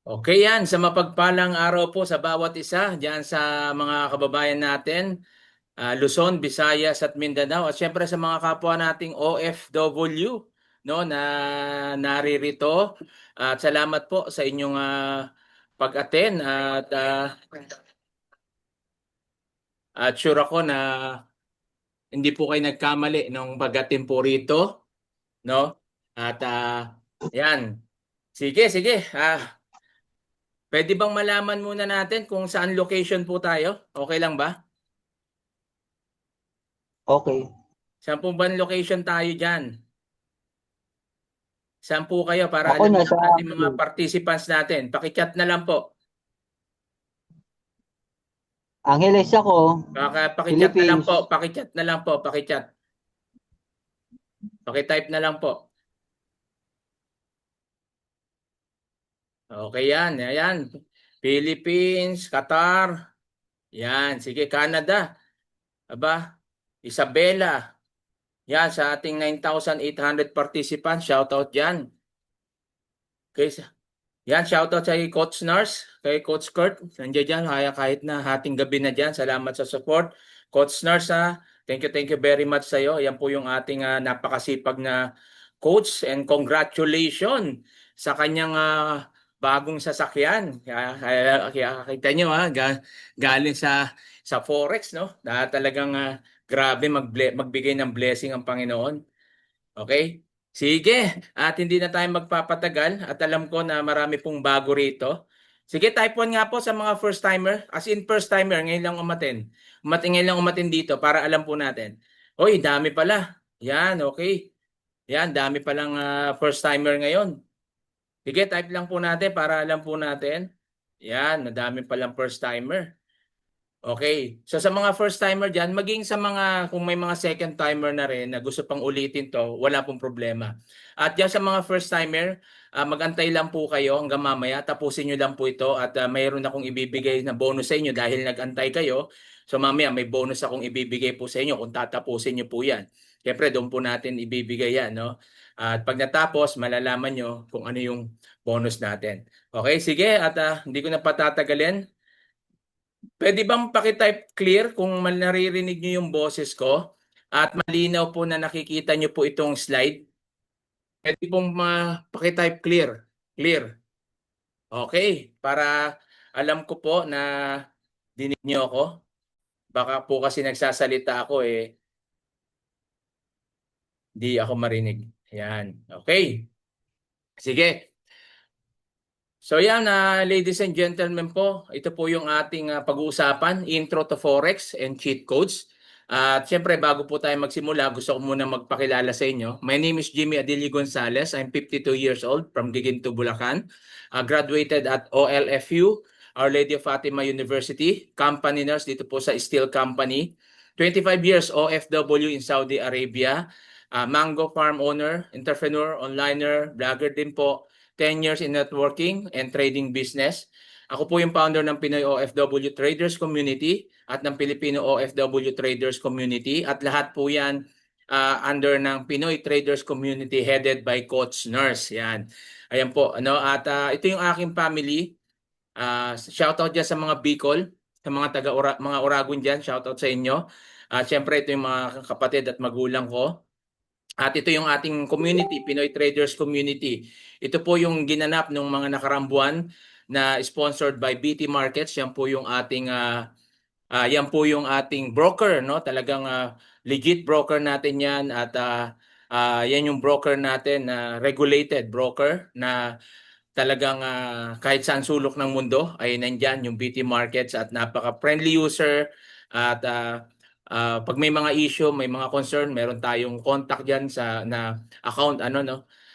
Okay yan, sa mapagpalang araw po sa bawat isa diyan sa mga kababayan natin, Luzon, Visayas at Mindanao at syempre sa mga kapwa nating OFW no na naririto. At salamat po sa inyong pag-attend at sure ako na hindi po kayo nagkamali nung pag-attend po rito, no? At yan. Sige, sige. Pwede bang malaman muna natin kung saan location po tayo? Okay lang ba? Okay. Saan po ba location tayo dyan? Saan po kayo para Ako alam nasa ng ating mga participants natin? Pakichat na lang po. Angeles ako, Pakichat na lang Philippines. po. Pakichat na lang po. Pakichat. Pakitype na lang po. Okay yan. Ayan. Philippines, Qatar. Yan. Sige, Canada. Aba, Isabela. Yan, sa ating 9,800 participants. Shoutout dyan. Okay, yan, shoutout sa Coach Nars, kay Coach Kurt. Nandiyan dyan, kahit na hating gabi na dyan. Salamat sa support. Coach Nars, thank you very much sa iyo. Yan po yung ating napakasipag na coach and congratulations sa kanyang bagong sasakyan. Kaya kita nyo, galing sa Forex, no? Na talagang grabe magbigay ng blessing ang Panginoon. Okay? Sige, at hindi na tayo magpapatagal at alam ko na marami pong bago rito. Sige, type 1 nga po sa mga first timer. As in first timer, ngayon lang umatin. Ngayon lang umatin dito para alam po natin. Hoy, dami pala. Yan, okay. Yan, dami palang first timer ngayon. Sige, type lang po natin para alam po natin. Yan, madami palang first timer. Okay. So sa mga first timer diyan, maging sa mga kung may mga second timer na rin na gusto pang ulitin 'to, wala pong problema. At diyan sa mga first timer, magantay lang po kayo hanggang mamaya. Tapusin niyo lang po ito at mayroon akong ibibigay na bonus sa inyo dahil nagantay kayo. So mamaya may bonus akong ibibigay po sa inyo kung tatapusin niyo po 'yan. Siyempre doon po natin ibibigay 'yan, no? At pag natapos, malalaman niyo kung ano yung bonus natin. Okay, sige at hindi ko na patatagalin. Pwede bang pakitype clear kung naririnig niyo yung boses ko at malinaw po na nakikita niyo po itong slide? Pwede pong pakitype clear. Clear. Okay. Para alam ko po na dinig niyo ako. Baka po kasi nagsasalita ako di ako marinig. Yan. Okay. Sige. So yan, ladies and gentlemen po, ito po yung ating pag-uusapan, Intro to Forex and Cheat Codes. At syempre, bago po tayo magsimula, gusto ko muna magpakilala sa inyo. My name is Jimmy Adili Gonzalez. I'm 52 years old from Giginto, Bulacan. Graduated at OLFU, Our Lady of Fatima University. Company nurse dito po sa Steel Company. 25 years OFW in Saudi Arabia. Mango farm owner, entrepreneur, onliner, vlogger din po. 10 years in networking and trading business. Ako po yung founder ng Pinoy OFW Traders Community at ng Filipino OFW Traders Community at lahat po yan under ng Pinoy Traders Community headed by Coach Nurse. Yan. Ayan po. Ano? At ito yung aking family. Shoutout dyan sa mga Bicol, sa mga mga Oragon dyan. Shoutout sa inyo. At syempre ito yung mga kapatid at magulang ko. At ito yung ating community, Pinoy Traders Community. Ito po yung ginanap ng mga nakarambuan na sponsored by BT Markets. Yan po yung ating broker, no? Talagang legit broker natin 'yan at yan yung broker natin na regulated broker na talagang kahit saan sulok ng mundo ay nandyan yung BT Markets at napaka-friendly user at pag may mga issue, may mga concern, meron tayong contact diyan sa na account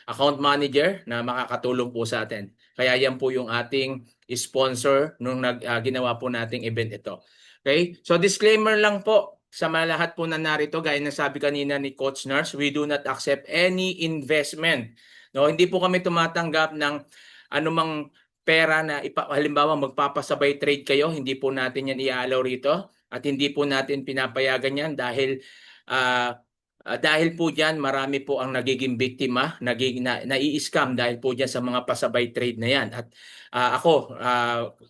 account manager na makakatulong po sa atin. Kaya yan po yung ating sponsor nung ginawa po nating event ito. Okay? So disclaimer lang po sa mga lahat po na narito, gaya ng sabi kanina ni Coach Nurse, we do not accept any investment. No, hindi po kami tumatanggap ng anumang pera na halimbawa magpapasabay trade kayo, hindi po natin yan i-allow rito at hindi po natin pinapayagan yan dahil uh, Dahil po diyan marami po ang nagiging biktima, nai-scam dahil po diyan sa mga pasabay trade na 'yan. At ako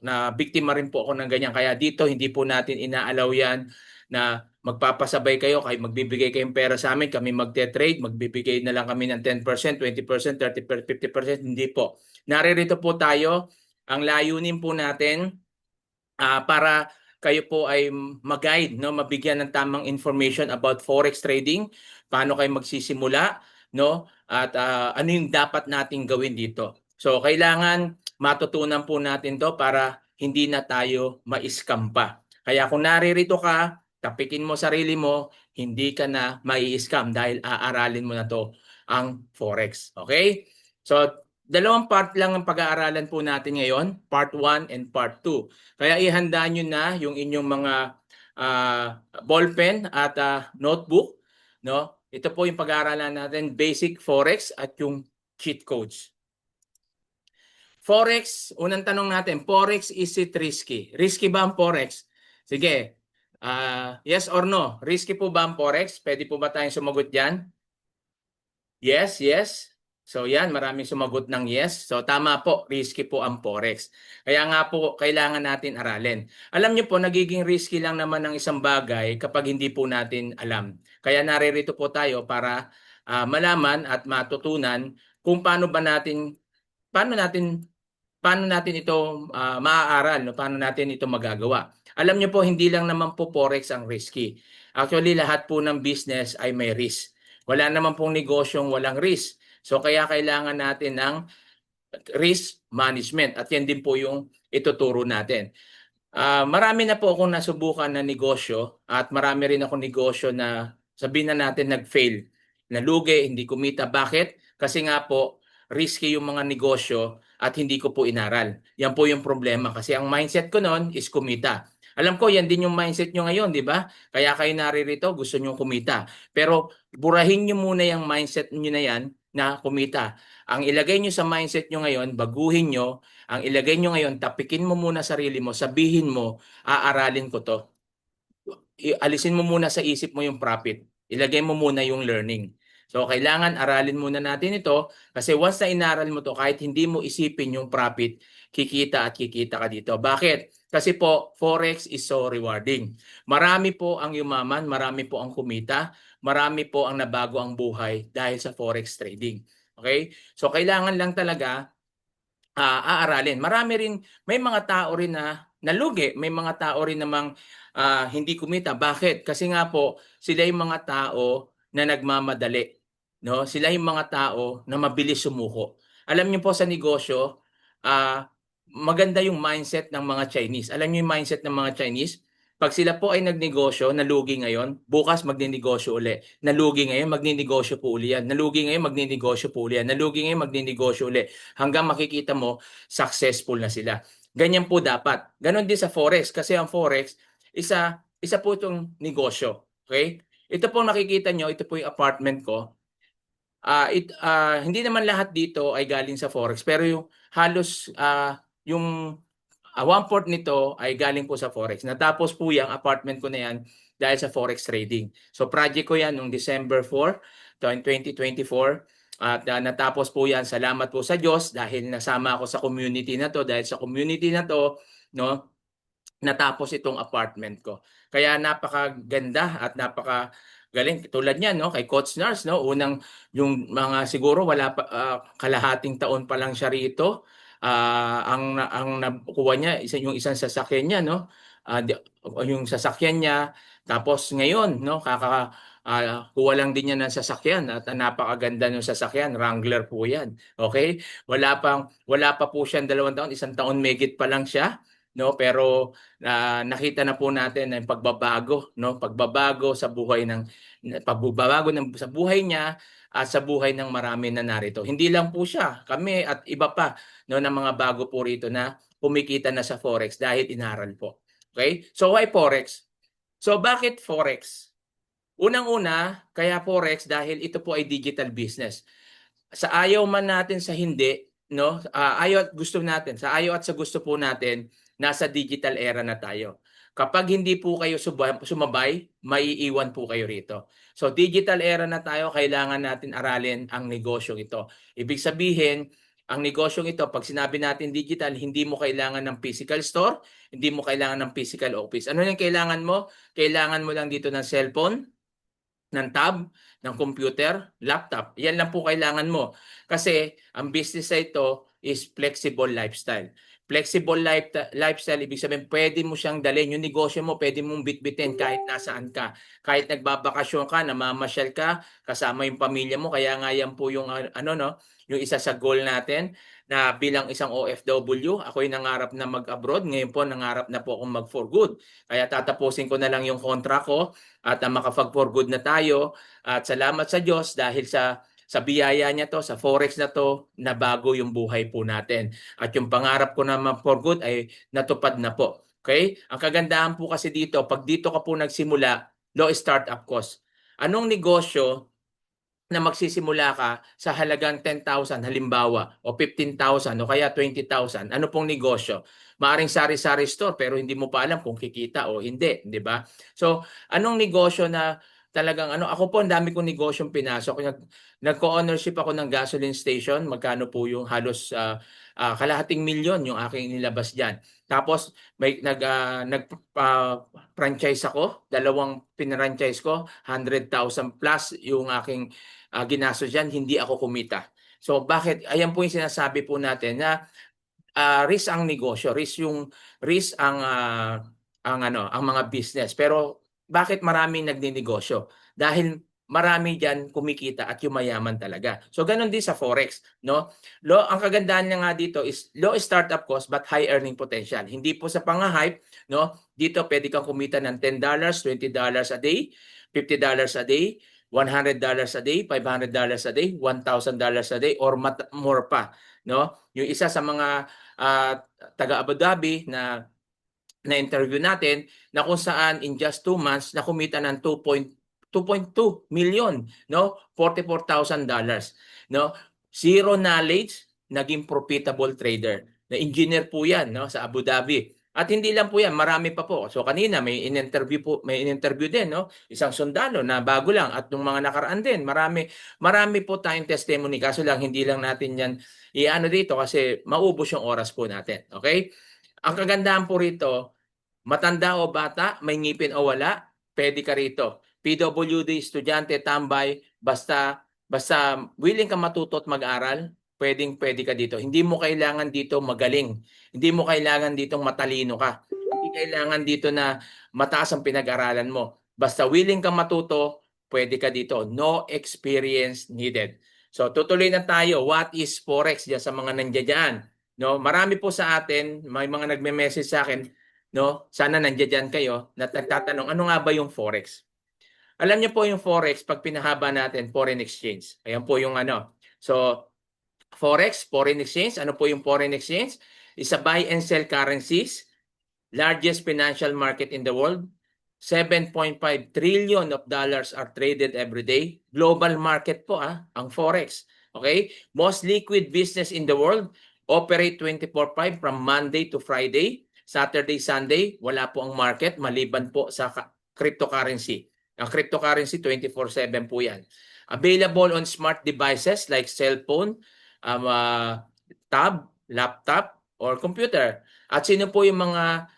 na biktima rin po ako ng ganyan. Kaya dito hindi po natin inaalaw 'yan na magpapasabay kayo, kay magbibigay kayong pera sa amin, kami magte-trade, magbibigay na lang kami ng 10%, 20%, 30%, 50%, hindi po. Naririto po tayo, ang layunin po natin para kayo po ay mag-guide, no, mabigyan ng tamang information about forex trading, paano kayo magsisimula, no, at ano yung dapat nating gawin dito. So kailangan matutunan po natin 'to para hindi na tayo ma-scam pa. Kaya kung naririto ka, tapikin mo sarili mo, hindi ka na mai-scam dahil aaralin mo na 'to, ang forex. Okay? So dalawang part lang ang pag-aaralan po natin ngayon, part 1 and part 2. Kaya ihanda nyo na yung inyong mga ballpen at notebook, no? Ito po yung pag-aaralan natin, basic forex at yung cheat codes. Forex, unang tanong natin, forex, is it risky? Risky ba ang forex? Sige, yes or no? Risky po ba ang forex? Pwede po ba tayong sumagot dyan? Yes, yes. So yan, maraming sumagot ng yes. So tama po, risky po ang forex. Kaya nga po, kailangan natin aralin. Alam niyo po, nagiging risky lang naman ng isang bagay kapag hindi po natin alam. Kaya naririto po tayo para malaman at matutunan kung paano natin ito maaaral, no? Paano natin ito magagawa. Alam niyo po, hindi lang naman po forex ang risky. Actually, lahat po ng business ay may risk. Wala naman pong negosyong walang risk. So kaya kailangan natin ng risk management at yan din po yung ituturo natin. Marami na po akong nasubukan na negosyo at marami rin akong negosyo na sabihin na natin nag-fail. Nalugi, hindi kumita. Bakit? Kasi nga po, risky yung mga negosyo at hindi ko po inaral. Yan po yung problema kasi ang mindset ko noon is kumita. Alam ko, yan din yung mindset nyo ngayon, di ba? Kaya kayo naririto, gusto nyo kumita. Pero burahin nyo muna yung mindset nyo na yan na kumita. Ang ilagay nyo sa mindset nyo ngayon, baguhin nyo. Ang ilagay nyo ngayon, tapikin mo muna sarili mo, sabihin mo, aaralin ko to. Alisin mo muna sa isip mo yung profit. Ilagay mo muna yung learning. So, kailangan aralin muna natin ito kasi once na inaral mo to, kahit hindi mo isipin yung profit, kikita at kikita ka dito. Bakit? Kasi po, Forex is so rewarding. Marami po ang yumaman, marami po ang kumita, marami po ang nabago ang buhay dahil sa Forex trading. Okay? So, kailangan lang talaga aaralin. May mga tao rin na nalugi, may mga tao rin namang hindi kumita. Bakit? Kasi nga po, sila yung mga tao na nagmamadali. No? Sila yung mga tao na mabilis sumuko. Alam niyo po sa negosyo, maganda yung mindset ng mga Chinese. Alam niyo yung mindset ng mga Chinese? Pag sila po ay nagnegosyo, nalugi ngayon, bukas magninegosyo uli. Nalugi ngayon, magninegosyo po uli yan. Nalugi ngayon, magninegosyo po uli yan. Nalugi ngayon, magninegosyo uli. Hanggang makikita mo, successful na sila. Ganyan po dapat. Ganon din sa Forex. Kasi ang Forex, isa po itong negosyo. Okay? Ito po nakikita nyo, ito po yung apartment ko. Hindi naman lahat dito ay galing sa Forex. Pero yung halos yung 1/4 nito ay galing po sa Forex. Natapos po yung apartment ko na yan dahil sa Forex trading. So project ko yan noong December 4, 2024. At natapos po yan. Salamat po sa Diyos dahil nasama ako sa community na to. Dahil sa community na to, no, natapos itong apartment ko. Kaya napakaganda at napakagaling. Tulad niyan, no, kay Coach Nars, no, unang yung mga siguro wala pa kalahating taon pa lang siya rito. Ang nakuha niya yung isang sasakyan niya, no. Yung sasakyan niya, tapos ngayon, no, kuha lang din niya ng sasakyan at napakaganda ng sasakyan, Wrangler po 'yan. Okay? Wala pa po siya 2 taon, 1 taon megit pa lang siya, no, pero nakita na po natin ang pagbabago, no, pagbabago sa sa buhay niya at sa buhay ng marami na narito. Hindi lang po siya, kami at iba pa, no, ng mga bago po rito na kumikita na sa Forex dahil inaral po. Okay? So why Forex? So bakit Forex? Unang-una, kaya Forex dahil ito po ay digital business. Sa ayaw man natin sa hindi, no? Ayaw at gusto natin, sa ayaw at sa gusto po natin, nasa digital era na tayo. Kapag hindi po kayo sumabay, maiiwan po kayo rito. So digital era na tayo, kailangan natin aralin ang negosyong ito. Ibig sabihin, ang negosyong ito, pag sinabi natin digital, hindi mo kailangan ng physical store, hindi mo kailangan ng physical office. Ano yung kailangan mo? Kailangan mo lang dito ng cellphone, ng tab, ng computer, laptop. Yan lang po kailangan mo. Kasi ang business na ito is flexible lifestyle. Flexible lifestyle, ibig sabihin, pwede mo siyang dalhin. Yung negosyo mo, pwede mong bitbitin kahit nasaan ka. Kahit nagbabakasyon ka, namamasyal ka, kasama yung pamilya mo. Kaya nga yan po yung, yung isa sa goal natin na bilang isang OFW, ako'y nangarap na mag-abroad. Ngayon po, nangarap na po akong mag-for good. Kaya tatapusin ko na lang yung kontra ko at makapag-for good na tayo. At salamat sa Diyos dahil sa biyaya niya to, sa Forex na to, nabago yung buhay po natin. At yung pangarap ko naman for good ay natupad na po. Okay? Ang kagandahan po kasi dito, pag dito ka po nagsimula, low startup cost. Anong negosyo na magsisimula ka sa halagang 10,000 halimbawa o 15,000 o kaya 20,000? Ano pong negosyo? Maaring sari-sari store pero hindi mo pa alam kung kikita o hindi, di ba? So, anong negosyo na talagang ako po ang dami kong negosyong pinasok. Nagko-ownership ako ng gasoline station. Magkano po yung halos kalahating milyon yung aking nilabas diyan. Tapos may franchise ako, dalawang pinranchise ko, 100,000 plus yung aking ginastos diyan, hindi ako kumita. So bakit? Ayan po yung sinasabi po natin na risk ang negosyo, risk ang mga business. Pero bakit maraming nagninegosyo? Dahil marami diyan kumikita at yumayaman talaga. So ganun din sa Forex, no? Ang kagandahan niya nga dito is low startup cost but high earning potential. Hindi po sa pang-hype, no? Dito pwede kang kumita ng $10, $20 a day, $50 a day, $100 a day, $500 a day, $1,000 a day, or more pa, no? Yung isa sa mga taga Abu Dhabi na interview natin na kung saan in just 2 months na kumita ng 2.2 million, no? $44,000, no? Zero knowledge, naging profitable trader. Na engineer po 'yan, no, sa Abu Dhabi. At hindi lang po 'yan, marami pa po. So kanina may in-interview din, no? Isang sundalo na bago lang at nung mga nakaraan din, marami po tayong testimony kaso lang hindi lang natin 'yan iano dito kasi maubos yung oras po natin. Okay? Ang kagandahan po rito, matanda o bata, may ngipin o wala, pwede ka rito. PWD, estudyante, tambay, basta willing ka matuto at mag-aral, pwede ka dito. Hindi mo kailangan dito magaling. Hindi mo kailangan dito matalino ka. Hindi kailangan dito na mataas ang pinag-aralan mo. Basta willing kang matuto, pwede ka dito. No experience needed. So tutuloy na tayo. What is Forex diyan sa mga nandiyan? No, marami po sa atin, may mga nagme-message sa akin, no? Sana nandiyan kayo na nagtatanong, ano nga ba yung Forex? Alam niyo po yung Forex, pag pinahaba natin, foreign exchange. Ayan po yung So, Forex, foreign exchange. Ano po yung foreign exchange? Is a buy and sell currencies, largest financial market in the world. 7.5 trillion of dollars are traded every day. Global market po ang Forex. Okay? Most liquid business in the world. Operate 24/5 from Monday to Friday. Saturday, Sunday, wala po ang market maliban po sa cryptocurrency. Ang cryptocurrency 24/7 po yan. Available on smart devices like cellphone, tab, laptop, or computer. At sino po yung mga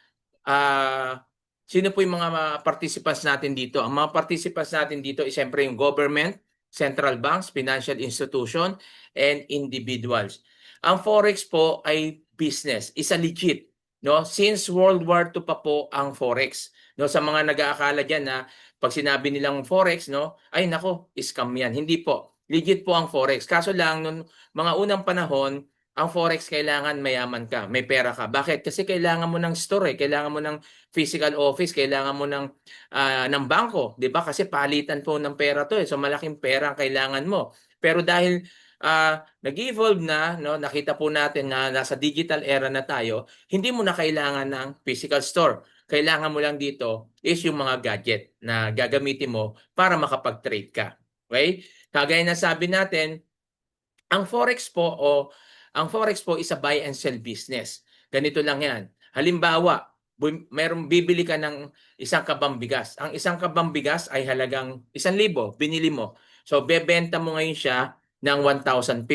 participants natin dito? Ang mga participants natin dito is siyempre yung government, central banks, financial institution, and individuals. Ang Forex po ay business, isa legit, no? Since World War II pa po ang Forex. No, sa mga nag-aakala diyan na pag sinabi nilang Forex, no, ay nako, scam 'yan. Hindi po. Legit po ang Forex. Kaso lang nung mga unang panahon, ang Forex kailangan mayaman ka, may pera ka. Bakit? Kasi kailangan mo ng store, kailangan mo ng physical office, kailangan mo ng bangko, 'di ba? Kasi palitan po ng pera 'to, So malaking pera ang kailangan mo. Pero dahil nag-evolve na, no, nakita po natin na nasa digital era na tayo, hindi mo na kailangan ng physical store. Kailangan mo lang dito is yung mga gadget na gagamitin mo para makapag-trade ka. Okay? Kagaya na sabi natin, ang Forex po is a buy and sell business. Ganito lang 'yan. Halimbawa, Meron bibili ka ng isang kabang bigas. Ang isang kabang bigas ay halagang 1,000, binili mo. So bebenta mo ngayon siya ng 1,050.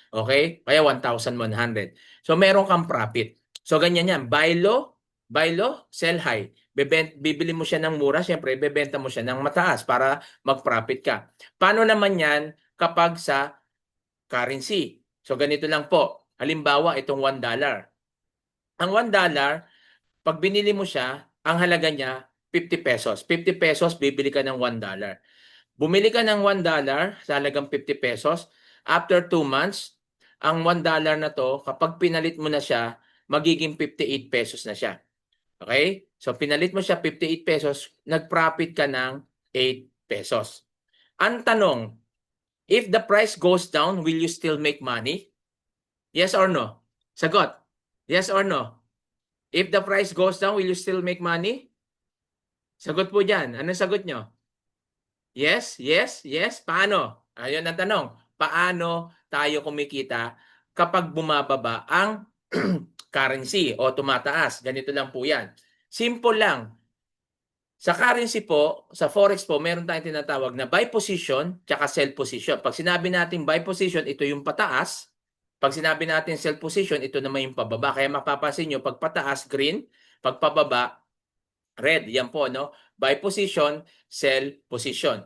Okay? Kaya 1,100. So meron kang profit. So ganyan yan. Buy low, sell high. Bibili mo siya ng mura, syempre bebenta mo siya ng mataas para mag-profit ka. Paano naman yan kapag sa currency? So ganito lang po. Halimbawa, itong $1. Ang $1, pag binili mo siya, ang halaga niya 50 pesos. 50 pesos, bibili ka ng $1. Bumili ka ng $1 sa halagang 50 pesos. After 2 months, ang $1 na to, kapag pinalit mo na siya, magiging 58 pesos na siya. Okay? So, pinalit mo siya 58 pesos, nag-profit ka ng 8 pesos. Ang tanong, if the price goes down, will you still make money? Yes or no? Sagot. Yes or no? If the price goes down, will you still make money? Sagot po dyan. Anong sagot nyo? Yes, yes, yes. Paano? Ayun ang tanong. Paano tayo kumikita kapag bumababa ang currency o tumataas? Ganito lang po yan. Simple lang. Sa currency po, sa forex po, meron tayong tinatawag na buy position tsaka sell position. Pag sinabi natin buy position, ito yung pataas. Pag sinabi natin sell position, ito naman yung pababa. Kaya mapapansin nyo, pag pataas, green. Pag pababa, red. Yan po, no? Buy position, sell position.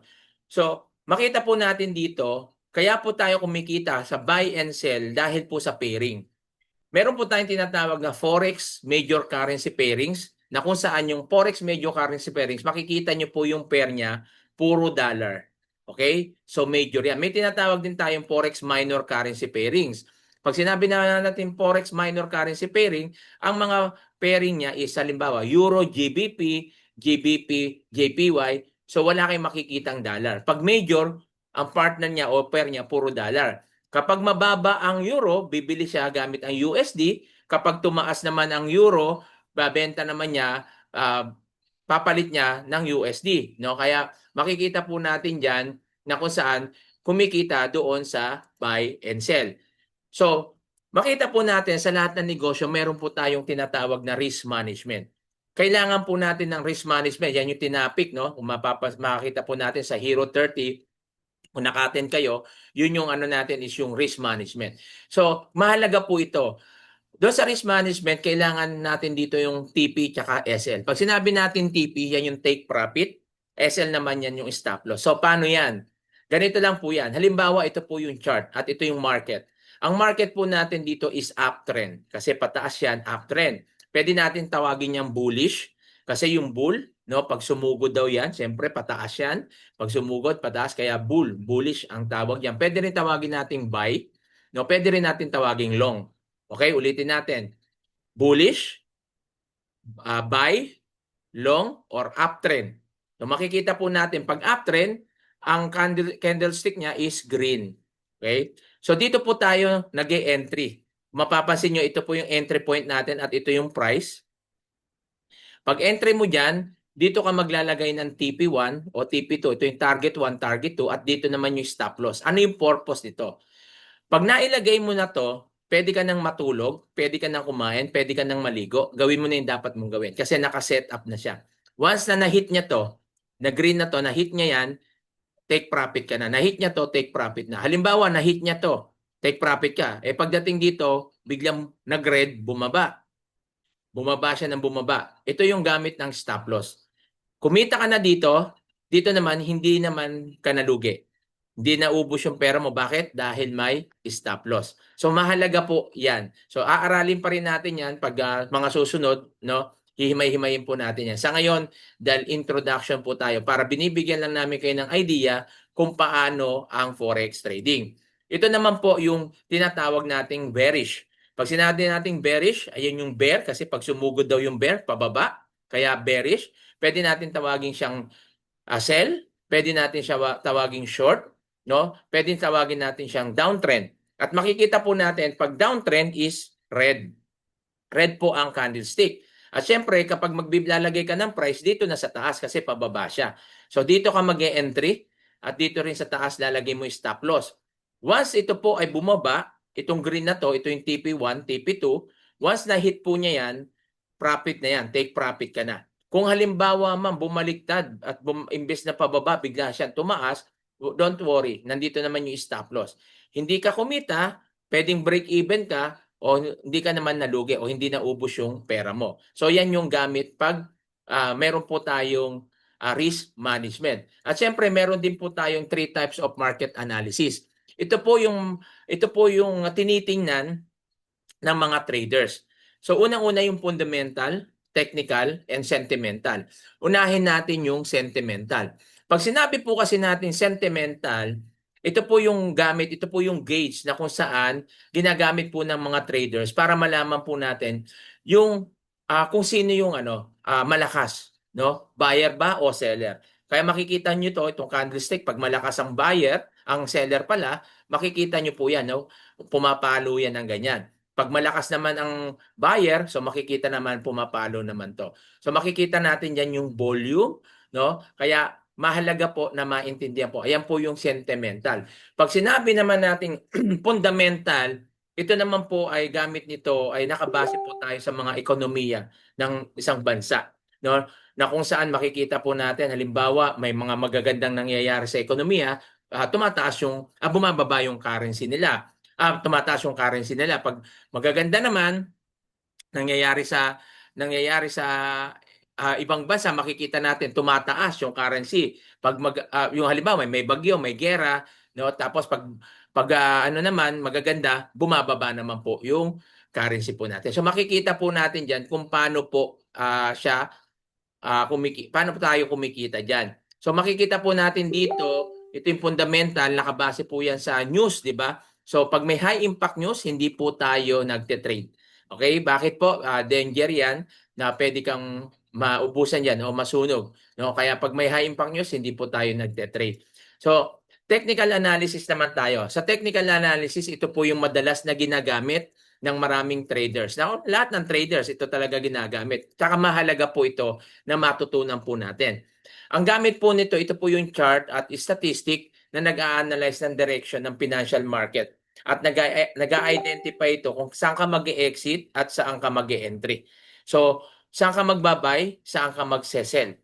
So, makita po natin dito, kaya po tayo kumikita sa buy and sell dahil po sa pairing. Meron po tayong tinatawag na Forex Major Currency Pairings na kung saan yung Forex Major Currency Pairings, makikita nyo po yung pair niya, puro dollar. Okay? So major yan. May tinatawag din tayong Forex Minor Currency Pairings. Pag sinabi na natin Forex Minor Currency Pairing, ang mga pairing niya is halimbawa Euro, GBP, GBP, JPY. So wala kayong makikitang dollar. Pag major, ang partner niya o pair niya puro dollar. Kapag mababa ang euro, bibili siya gamit ang USD. Kapag tumaas naman ang euro, babenta naman niya, papalit niya ng USD. No? Kaya makikita po natin dyan na kung saan kumikita doon sa buy and sell. So, makita po natin sa lahat ng negosyo, meron po tayong tinatawag na risk management. Kailangan po natin ng risk management. Yan yung tinapik, no? Kung makikita po natin sa Hero 30, kung nakaten kayo, yun yung ano natin is yung risk management. So, mahalaga po ito. Doon sa risk management, kailangan natin dito yung TP tsaka SL. Pag sinabi natin TP, yan yung take profit. SL naman yan yung stop loss. So, paano yan? Ganito lang po yan. Halimbawa, ito po yung chart at ito yung market. Ang market po natin dito is uptrend. Kasi pataas yan, uptrend. Pwede natin tawagin yung bullish. Kasi yung bull, no, pag sumugod daw yan, siyempre pataas yan. Pag sumugod, pataas, kaya bullish ang tawag yan. Pwede rin tawagin nating buy, no? Pwede rin natin tawagin long. Okay, ulitin natin. Bullish, buy, long, or uptrend. So makikita po natin, pag uptrend, ang candlestick niya is green. Okay? So dito po tayo nag-e-entry. Mapapansin nyo, ito po yung entry point natin at ito yung price. Pag entry mo dyan, dito ka maglalagay ng TP1 o TP2. Ito yung target 1, target 2 at dito naman yung stop loss. Ano yung purpose nito? Pag nailagay mo na to, pwede ka nang matulog, pwede ka nang kumain, pwede ka nang maligo. Gawin mo na yung dapat mong gawin kasi naka-set up na siya. Once na na-hit niya to, na-green na to, na-hit niya yan, take profit ka na. Na-hit niya to, take profit na. Halimbawa, na-hit niya to, take profit ka. Eh pagdating dito, biglang nag-red, bumaba. Bumaba siya ng bumaba. Ito yung gamit ng stop loss. Kumita ka na dito, dito naman, hindi naman ka nalugi. Hindi naubos yung pera mo. Bakit? Dahil may stop loss. So mahalaga po yan. So aaralin pa rin natin yan pag mga susunod, no? Hihimay-himayin po natin yan. Sa ngayon, dahil introduction po tayo para binibigyan lang namin kayo ng idea kung paano ang forex trading. Ito naman po yung tinatawag nating bearish. Pag sinabi nating bearish, ayan yung bear kasi pag sumugod daw yung bear, pababa. Kaya bearish. Pwede natin tawagin siyang sell. Pwede natin siya tawagin short. No? Pwede tawagin natin siyang downtrend. At makikita po natin pag downtrend is red. Red po ang candlestick. At syempre, kapag magbilalagay ka ng price, dito na sa taas kasi pababa siya. So dito ka mag-e-entry at dito rin sa taas lalagay mo yung stop loss. Once ito po ay bumaba, itong green na to, ito yung TP1, TP2, once na hit po niya yan, profit na yan. Take profit ka na. Kung halimbawa man bumaliktad at imbes na pababa, bigla siyang tumaas, don't worry. Nandito naman yung stop loss. Hindi ka kumita, pwedeng break even ka o hindi ka naman nalugi o hindi naubos yung pera mo. So yan yung gamit pag meron po tayong risk management. At syempre meron din po tayong three types of market analysis. Ito po yung tinitingnan ng mga traders. So unang-una yung fundamental, technical, and sentimental. Unahin natin yung sentimental. Pag sinabi po kasi natin sentimental, ito po yung gauge na kung saan ginagamit po ng mga traders para malaman po natin yung kung sino yung malakas, no? Buyer ba o seller? Kaya makikita niyo to, itong candlestick, pag malakas ang buyer, ang seller pala, makikita niyo po yan, no? Pumapalo yan ng ganyan. Pag malakas naman ang buyer, so makikita naman pumapalo naman to. So makikita natin yan yung volume, no? Kaya mahalaga po na maintindihan po. Ayan po yung sentimental. Pag sinabi naman nating fundamental, ito naman po ay gamit nito ay nakabase po tayo sa mga ekonomiya ng isang bansa, no? Na kung saan makikita po natin halimbawa may mga magagandang nangyayari sa ekonomiya, bumababa yung currency nila. Tumataas yung currency nila. Pag magaganda naman nangyayari sa ibang bansa, makikita natin tumataas yung currency. Pag yung halimbawa may bagyo, may giyera, no? Tapos pag naman magaganda, bumababa naman po yung currency po natin. So makikita po natin diyan kung paano po paano po tayo kumikita diyan. So makikita po natin dito, ito yung fundamental, nakabase po yan sa news, di ba? So pag may high impact news, hindi po tayo nagte-trade. Okay? Bakit po? Danger yan na pwede kang maubusan yan o masunog. No? Kaya pag may high impact news, hindi po tayo nagte-trade. So, technical analysis naman tayo. Sa technical analysis, ito po yung madalas na ginagamit ng maraming traders. Now, lahat ng traders, ito talaga ginagamit. Tsaka mahalaga po ito na matutunan po natin. Ang gamit po nito, ito po yung chart at statistic na nag-a-analyze ng direction ng financial market. At nag-a-identify ito kung saan ka mag-exit at saan ka mag-entry. So, saan ka magbabay, saan ka mag-sell.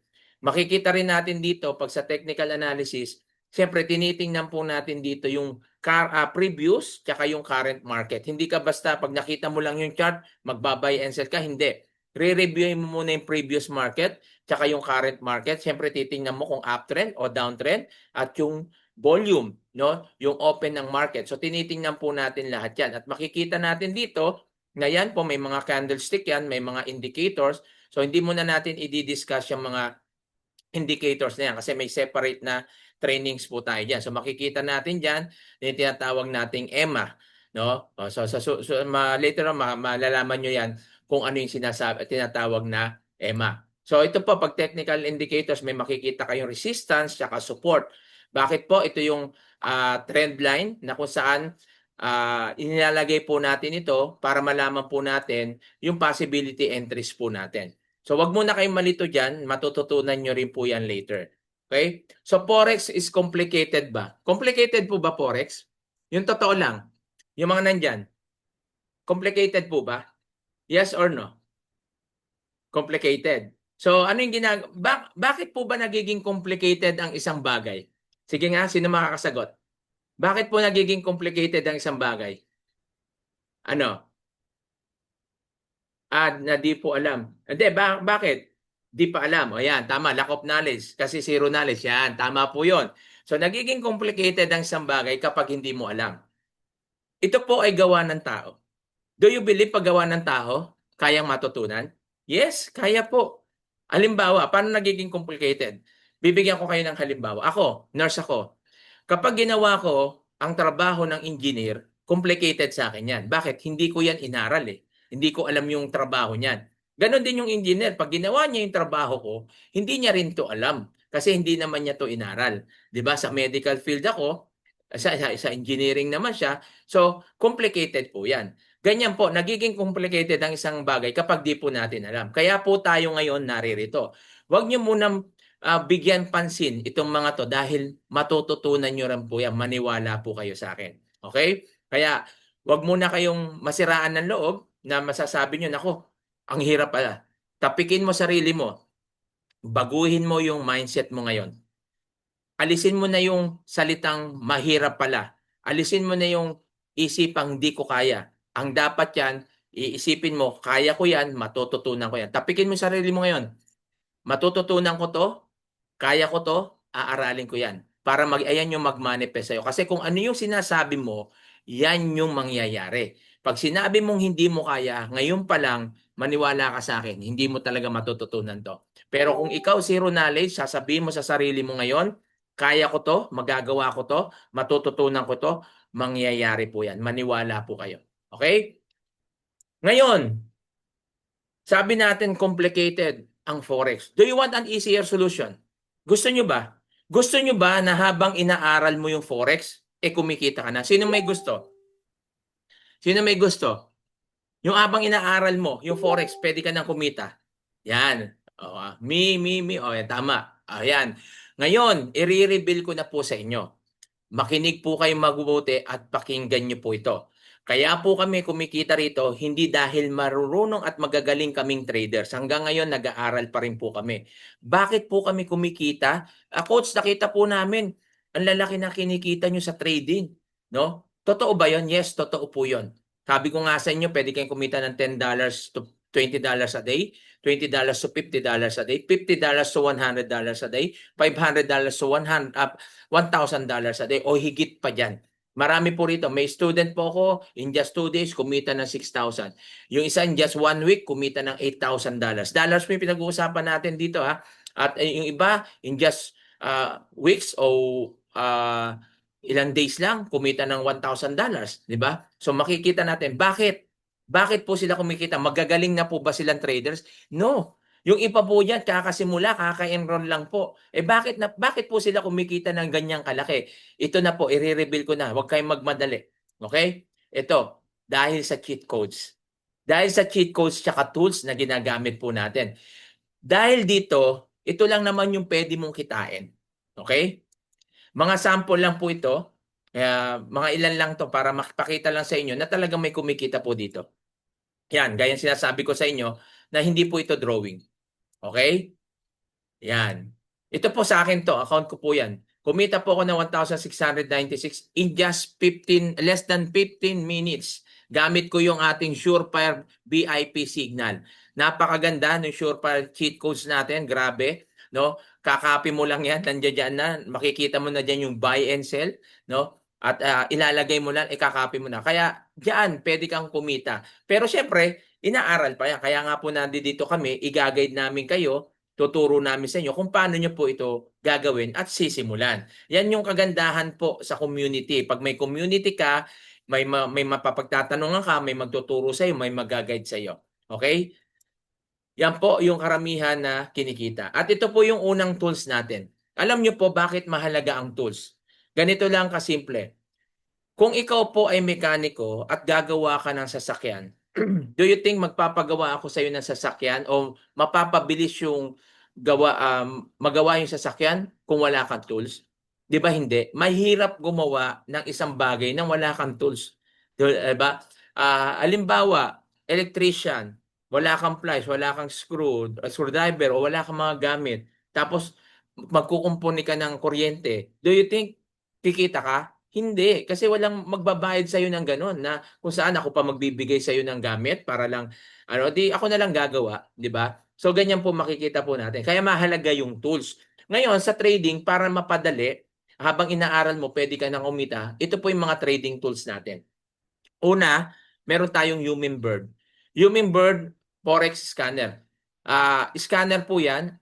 Makikita rin natin dito pag sa technical analysis, siyempre tinitingnan po natin dito yung previous tsaka yung current market. Hindi ka basta pag nakita mo lang yung chart, magbabay and sell ka. Hindi. Re-reviewin mo muna yung previous market tsaka yung current market. Siyempre titingnan mo kung uptrend o downtrend at yung volume, no? Yung open ng market. So tinitingnan po natin lahat yan. At makikita natin dito na yan po may mga candlestick yan, may mga indicators. So hindi muna natin i-discuss yung mga indicators na yan kasi may separate na trainings po tayo dyan. So makikita natin dyan yung tinatawag nating EMA. No? Later on, malalaman nyo yan kung ano yung tinatawag na EMA. So ito po, pag technical indicators, may makikita kayong resistance at support. Bakit po? Ito yung trend line na kung saan inilalagay po natin ito para malaman po natin yung possibility entries po natin. So wag muna kayong malito dyan, matututunan nyo rin po yan later. Okay? So Forex is complicated ba? Complicated po ba Forex? Yung totoo lang. Yung mga nandyan. Complicated po ba? Yes or no? Complicated. So ano yung bakit po ba nagiging complicated ang isang bagay? Sige nga, sino makakasagot? Bakit po nagiging complicated ang isang bagay? Ano? Na di po alam. Hindi, bakit? Di pa alam. O yan, tama, lack of knowledge. Kasi zero knowledge. Yan, tama po yon. So, nagiging complicated ang isang bagay kapag hindi mo alam. Ito po ay gawa ng tao. Do you believe pag gawa ng tao, kayang matutunan? Yes, kaya po. Halimbawa, paano nagiging complicated? Bibigyan ko kayo ng halimbawa. Ako, nurse ako. Kapag ginawa ko ang trabaho ng engineer, complicated sa akin yan. Bakit? Hindi ko yan inaral eh. Hindi ko alam yung trabaho niyan. Ganon din yung engineer. Pag ginawa niya yung trabaho ko, hindi niya rin to alam. Kasi hindi naman niya to inaral. 'Di ba? Sa medical field ako, sa engineering naman siya. So, complicated po yan. Ganyan po, nagiging complicated ang isang bagay kapag di po natin alam. Kaya po tayo ngayon naririto. Huwag niyo munang bigyan pansin itong mga to dahil matututunan nyo rin po yan. Maniwala po kayo sa akin. Okay? Kaya, wag muna kayong masiraan ng loob na masasabi nyo, nako, Ang hirap pala. Tapikin mo sarili mo. Baguhin mo yung mindset mo ngayon. Alisin mo na yung salitang mahirap pala. Alisin mo na yung isipang di ko kaya. Ang dapat yan, iisipin mo, kaya ko yan, matututunan ko yan. Tapikin mo yung sarili mo ngayon. Matututunan ko to, kaya ko to, aaralin ko yan. Para ayan yung mag-manifest sa'yo. Kasi kung ano yung sinasabi mo, yan yung mangyayari. Pag sinabi mong hindi mo kaya, ngayon pa lang, maniwala ka sa akin, hindi mo talaga matututunan to. Pero kung ikaw zero knowledge, sasabihin mo sa sarili mo ngayon, kaya ko to, magagawa ko to, matututunan ko to, mangyayari po yan. Maniwala po kayo. Okay? Ngayon, sabi natin complicated ang Forex. Do you want an easier solution? Gusto nyo ba? Gusto nyo ba na habang inaaral mo yung Forex, kumikita ka na? Sino may gusto? Sino may gusto? Yung habang inaaral mo, yung Forex, pwede ka nang kumita. Yan. O, me. O, yan, tama. Ayan. Ngayon, i-reveal ko na po sa inyo. Makinig po kayong mabuti at pakinggan niyo po ito. Kaya po kami kumikita rito, hindi dahil marunong at magagaling kaming traders. Hanggang ngayon, nag-aaral pa rin po kami. Bakit po kami kumikita? Coach, nakita po namin, ang lalaki na kinikita nyo sa trading. No? Totoo ba yon? Yes, totoo po yon. Sabi ko nga sa inyo, pwede kayong kumita ng $10 to $20 a day, $20 to $50 a day, $50 to $100 a day, $500 to $1,000 a day o higit pa dyan. Marami po rito. May student po ako, in just 2 days, kumita ng 6,000. Yung isa in just 1 week, kumita ng $8,000. Dollars po yung pinag-uusapan natin dito ha. At yung iba, in just weeks o ilang days lang, kumita ng $1,000. Di ba? So makikita natin, bakit? Bakit po sila kumikita? Magagaling na po ba silang traders? No. Yung iba po dyan, kakasimula, kaka-enroll lang po. Bakit po sila kumikita ng ganyang kalaki? Ito na po, i-reveal ko na. Huwag kayong magmadali. Okay? Ito, dahil sa cheat codes. Dahil sa cheat codes tsaka tools na ginagamit po natin. Dahil dito, ito lang naman yung pwede mong kitain. Okay? Mga sample lang po ito. Mga ilan lang to para makipakita lang sa inyo na talagang may kumikita po dito. Yan, gaya sinasabi ko sa inyo na hindi po ito drawing. Okay? Yan. Ito po sa akin to, account ko po yan. Kumita po ako ng 1,696 in just less than 15 minutes. Gamit ko yung ating Surefire VIP signal. Napakaganda ng Surefire cheat codes natin, grabe, no? Kakopy mo lang yan, nandiyan dyan na, makikita mo na dyan yung buy and sell, no? At ilalagay mo lang, ikakopy mo na. Kaya diyan, pwede kang kumita. Pero syempre, inaaral pa yan. Kaya nga po nandito kami, i-guide namin kayo, tuturo namin sa inyo kung paano nyo po ito gagawin at sisimulan. Yan yung kagandahan po sa community. Pag may community ka, may mapapagtatanungan ka, may magtuturo sa iyo, may mag-guide sa iyo. Okay? Yan po yung karamihan na kinikita. At ito po yung unang tools natin. Alam nyo po bakit mahalaga ang tools? Ganito lang kasimple. Kung ikaw po ay mekaniko at gagawa ka ng sasakyan, do you think magpapagawa ako sa iyo ng sasakyan o mapapabilis yung magawa yung sasakyan kung wala kang tools? 'Di ba hindi? Mahirap gumawa ng isang bagay nang wala kang tools. 'Di ba? Halimbawa, electrician, wala kang pliers, wala kang screwdriver o wala kang mga gamit. Tapos magkukumpuni ka ng kuryente. Do you think kikita ka? Hindi, kasi walang magbabayad sa iyo ng gano'n na kung saan ako pa magbibigay sa iyo ng gamit para lang di ako na lang gagawa, 'di ba? So ganyan po makikita po natin. Kaya mahalaga yung tools. Ngayon sa trading para mapadali, habang inaaral mo pwede ka nang umita, ito po yung mga trading tools natin. Una, meron tayong Hummingbird. Hummingbird Forex Scanner. Scanner po 'yan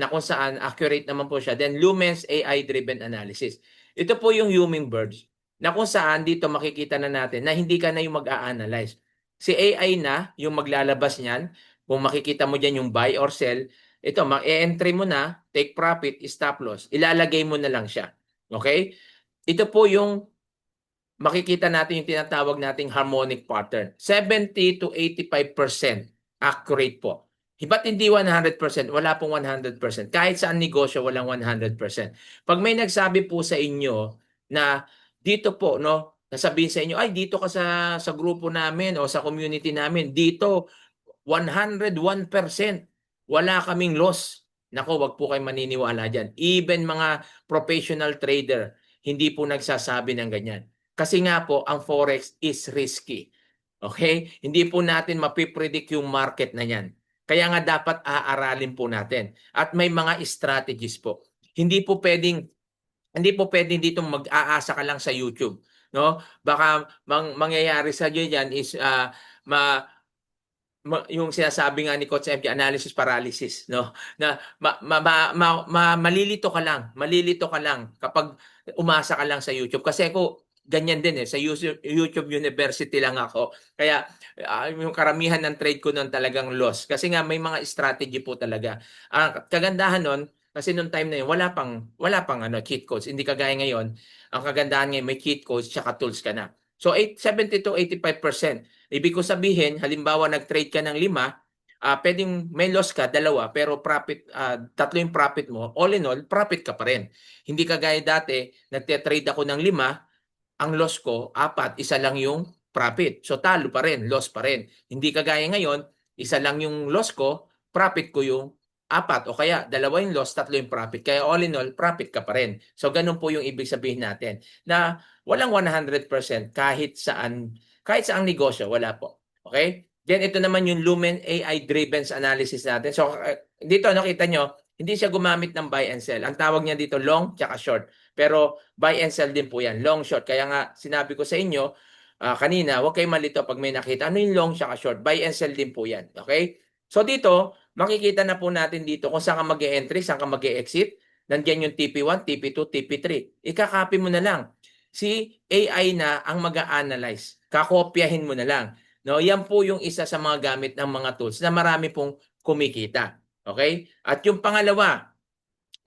na kung saan accurate naman po siya. Then Lumens AI-driven analysis. Ito po yung Hummingbirds na kung saan dito makikita na natin na hindi ka na yung mag-a-analyze. Si AI na yung maglalabas niyan. Kung makikita mo diyan yung buy or sell, ito, ma-entry mo na, take profit, stop loss. Ilalagay mo na lang siya. Okay? Ito po yung makikita natin yung tinatawag nating harmonic pattern. 70 to 85% accurate po. Ba't hindi 100%? Wala pong 100%. Kahit saan negosyo, walang 100%. Pag may nagsabi po sa inyo na dito po, no, nasabihin sa inyo, ay dito ka sa grupo namin o sa community namin, dito 101%. Wala kaming loss. Nako, wag po kayo maniniwala dyan. Even mga professional trader, hindi po nagsasabi ng ganyan. Kasi nga po, ang Forex is risky. Okay? Hindi po natin mapipredict yung market na yan. Kaya nga dapat aaralin po natin. At may mga strategies po. Hindi po pwedeng dito mag-aasa ka lang sa YouTube, no? Baka mangyayari sa iyo yan is yung sinasabi nga ni Coach MK, analysis paralysis, no? Na malilito ka lang kapag umasa ka lang sa YouTube. Kasi ako, ganyan din sa YouTube University lang ako. Kaya yung karamihan ng trade ko nun talagang loss. Kasi nga may mga strategy po talaga. Kagandahan nun, kasi nung time na yun, wala pang cheat codes. Hindi kagaya ngayon. Ang kagandahan ngayon, may cheat codes tsaka tools ka na. So 70 to 85%. Ibig ko sabihin, halimbawa nag-trade ka ng 5, pwedeng may loss ka, 2, pero profit, 3 yung profit mo. All in all, profit ka pa rin. Hindi kagaya dati, nagte-trade ako ng 5, ang loss ko, 4, isa lang yung profit. So talo pa rin, loss pa rin. Hindi kagaya ngayon, isa lang yung loss ko, profit ko yung 4. O kaya, 2 yung loss, 3 yung profit. Kaya all in all, profit ka pa rin. So ganun po yung ibig sabihin natin. Na walang 100% kahit saang negosyo, wala po. Okay? Then ito naman yung Lumen AI-driven analysis natin. So dito nakita nyo, hindi siya gumamit ng buy and sell. Ang tawag niya dito long tsaka short. Pero buy and sell din po yan. Long, short. Kaya nga sinabi ko sa inyo kanina, huwag kayong malito pag may nakita. Ano yung long tsaka short? Buy and sell din po yan. Okay? So dito, makikita na po natin dito kung saan ka mag-e-entry, saan ka mag-e-exit. Nandiyan yung TP1, TP2, TP3. Ikakopy mo na lang. Si AI na ang mag-a-analyze. Kakopyahin mo na lang. No, yan po yung isa sa mga gamit ng mga tools na marami pong kumikita. Okay? At yung pangalawa,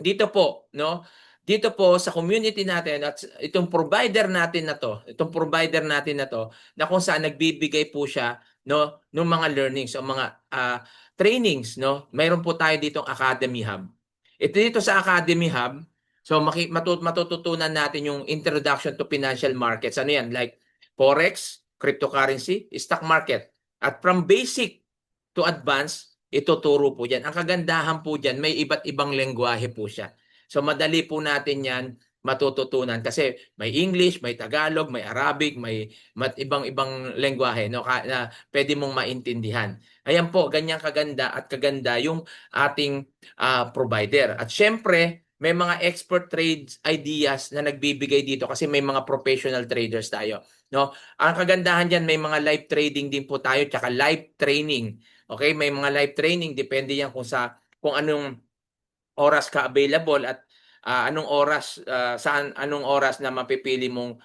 dito po, no? Dito po sa community natin at itong provider natin na to, na kung saan nagbibigay po siya no ng mga learnings o mga trainings, no? Mayroon po tayo ditong Academy Hub. Ito dito sa Academy Hub, so matututunan natin yung introduction to financial markets. Ano yan? Like forex, cryptocurrency, stock market. At from basic to advanced, ituturo po dyan. Ang kagandahan po dyan, may iba't ibang lengguwahe po siya. So madali po natin yan matututunan kasi may English, may Tagalog, may Arabic, may ibang lengguwahe no, na pwede mong maintindihan. Ayan po, ganyang kaganda at kaganda yung ating provider. At syempre, may mga expert trades ideas na nagbibigay dito kasi may mga professional traders tayo. No? Ang kagandahan diyan, may mga live trading din po tayo tsaka live training. Okay, may mga live training, depende yan kung anong oras ka available at anong oras na mapipili mong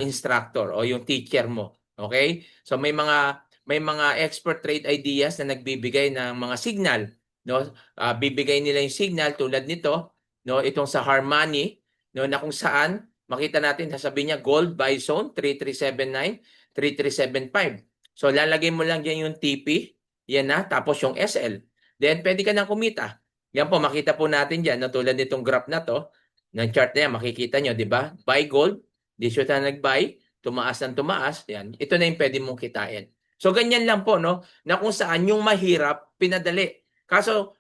instructor o yung teacher mo. Okay? So may mga expert trade ideas na nagbibigay ng mga signal, no? Bibigay nila yung signal tulad nito, no? Itong sa Harmony, no, na kung saan makita natin sasabihin niya gold buy zone 3379, 3375. So lalagay mo lang diyan yung TP, yan na, tapos yung SL. Then pwede ka nang kumita. Yan po, makita po natin dyan, no, tulad nitong graph na to, ng chart na yan, makikita nyo, di ba? Buy gold, di siya na nag-buy, tumaas ng tumaas, yan. Ito na yung pwede mong kitain. So, ganyan lang po, no, na kung saan yung mahirap, pinadali. Kaso,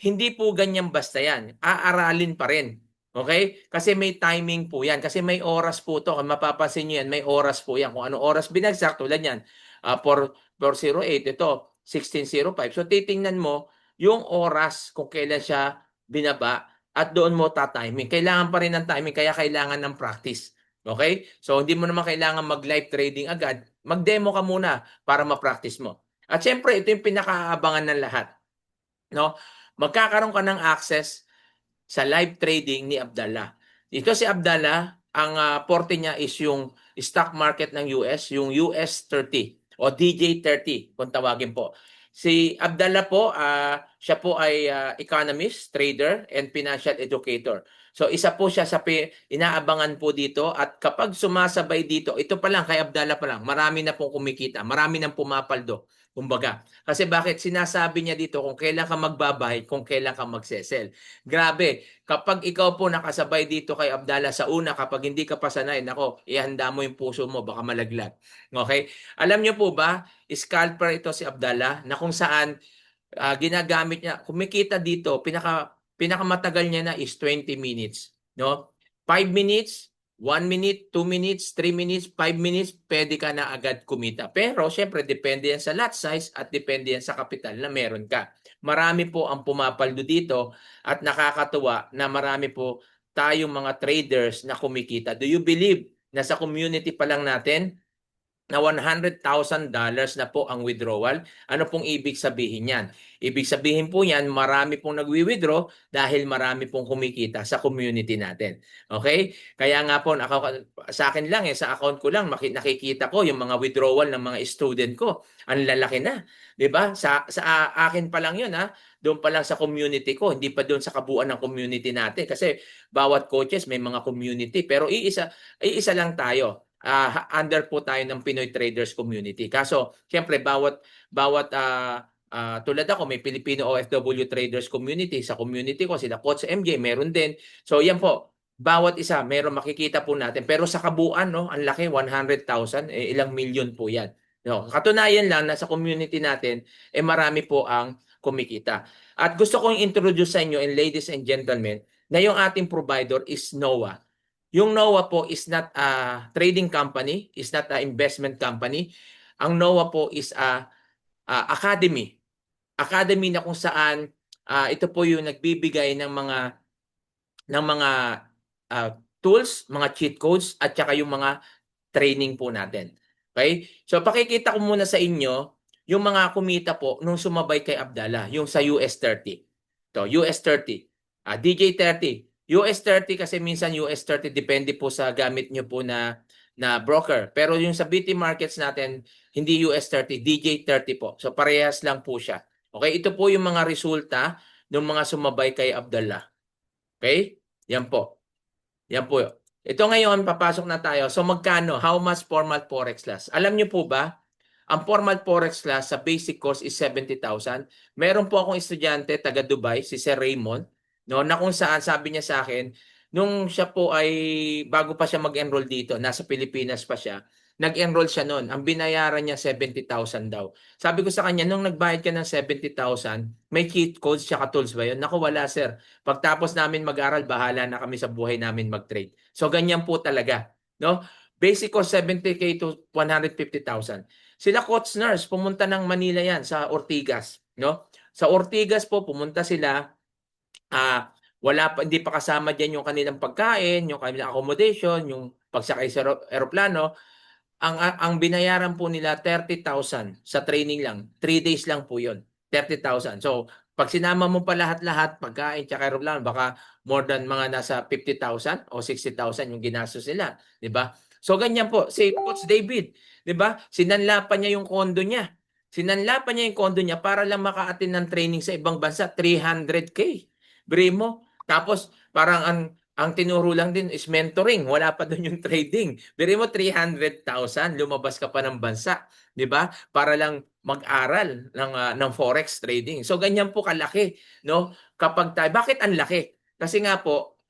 hindi po ganyan basta yan. Aaralin pa rin. Okay? Kasi may timing po yan. Kasi may oras po to. Kung mapapansin nyo yan, may oras po yan. Kung anong oras binagsak, tulad yan, 408, ito, 1605. So, titingnan mo, yung oras kung kailan siya binaba at doon mo tatiming. Kailangan pa rin ng timing kaya kailangan ng practice. Okay? So hindi mo naman kailangan mag-live trading agad. Mag-demo ka muna para ma-practice mo. At syempre, ito yung pinakaabangan ng lahat. No? Magkakaroon ka ng access sa live trading ni Abdallah. Ito si Abdallah, ang forte niya is yung stock market ng US, yung US 30 o DJ 30 kung tawagin po. Si Abdallah po, siya po ay economist, trader, and financial educator. So isa po siya sa inaabangan po dito at kapag sumasabay dito, ito pa lang kay Abdallah pa lang, marami na pong kumikita, marami nang pumapaldo. Kumbaga, kasi bakit sinasabi niya dito kung kailan ka magbabay, kung kailan ka magsesell. Grabe, kapag ikaw po nakasabay dito kay Abdallah sa una, kapag hindi ka pa sanay, nako, ihanda mo yung puso mo, baka malaglag. Okay? Alam niyo po ba, scalper ito si Abdallah na kung saan ginagamit niya, kumikita dito, pinakamatagal niya na is 20 minutes. No? 5 minutes, 1 minute, 2 minutes, 3 minutes, 5 minutes, pwede ka na agad kumita. Pero syempre, depende yan sa lot size at depende yan sa kapital na meron ka. Marami po ang pumapaldo dito at nakakatuwa na marami po tayong mga traders na kumikita. Do you believe na sa community pa lang natin, na $100,000 na po ang withdrawal. Ano pong ibig sabihin yan? Ibig sabihin po yan, marami pong nagwi-withdraw dahil marami pong kumikita sa community natin. Okay? Kaya nga po, sa akin lang, sa account ko lang, nakikita ko yung mga withdrawal ng mga student ko. Ang lalaki na. 'Di ba? Sa akin pa lang yun, ha? Doon pa lang sa community ko, hindi pa doon sa kabuuan ng community natin. Kasi bawat coaches may mga community. Pero iisa lang tayo. Under po tayo ng Pinoy Traders Community. Kaso, siyempre, bawat tulad ako, may Filipino OFW Traders Community. Sa community ko, sila Coach MJ, meron din. So, yan po. Bawat isa, meron makikita po natin. Pero sa kabuuan, no, ang laki, 100,000, ilang milyon po yan. No, katunayan lang na sa community natin, marami po ang kumikita. At gusto kong introduce sa inyo, and ladies and gentlemen, na yung ating provider is NOAH. Yung NOAH po is not a trading company, is not a investment company. Ang NOAH po is academy. Academy na kung saan ito po yung nagbibigay ng mga tools, mga cheat codes at saka yung mga training po natin. Okay? So pakikita ko muna sa inyo yung mga kumita po nung sumabay kay Abdallah, yung sa US 30. To, US 30. DJ 30. US 30 kasi minsan US 30 depende po sa gamit nyo po na broker. Pero yung sa BT markets natin, hindi US 30, DJ 30 po. So parehas lang po siya. Okay? Ito po yung mga resulta ng mga sumabay kay Abdallah. Okay? Yan po. Yan po. Ito ngayon, papasok na tayo. So magkano? How much formal forex class? Alam nyo po ba, ang formal forex class sa basic course is 70,000. Meron po akong estudyante taga Dubai, si Sir Raymond, no, na kung saan sabi niya sa akin, nung siya po ay bago pa siya mag-enroll dito, nasa Pilipinas pa siya, nag-enroll siya noon. Ang binayaran niya 70,000 daw. Sabi ko sa kanya, nung nagbayad ka ng 70,000, may cheat codes siya tools ba yun? Naku, wala sir. Pagtapos namin mag-aral, bahala na kami sa buhay namin mag-trade. So ganyan po talaga, no? Basic cost 70K to 150,000. Sila Coach Nurse, pumunta ng Manila yan sa Ortigas, no? Sa Ortigas po pumunta sila, hindi pa kasama diyan yung kanilang pagkain, yung kanilang accommodation, yung pagsakay sa eroplano. Ang binayaran po nila 30,000 sa training lang. 3 days lang po 'yon. 30,000. So, pag sinama mo pa lahat-lahat, pagkain tsaka aeroplano, baka more than mga nasa 50,000 o 60,000 yung ginastos nila, 'di ba? So ganyan po si Coach David, 'di ba? Sinanlapan niya yung kondo niya. Sinanlapan niya yung kondo niya para lang maka-attend ng training sa ibang bansa, 300K. Brimo. Tapos parang ang tinuro lang din is mentoring. Wala pa doon yung trading. Biri mo 300,000, lumabas ka pa ng bansa, 'di ba? Para lang mag-aral ng forex trading. So ganyan po kalaki, no? Kapag tayo, bakit ang laki? Kasi nga po,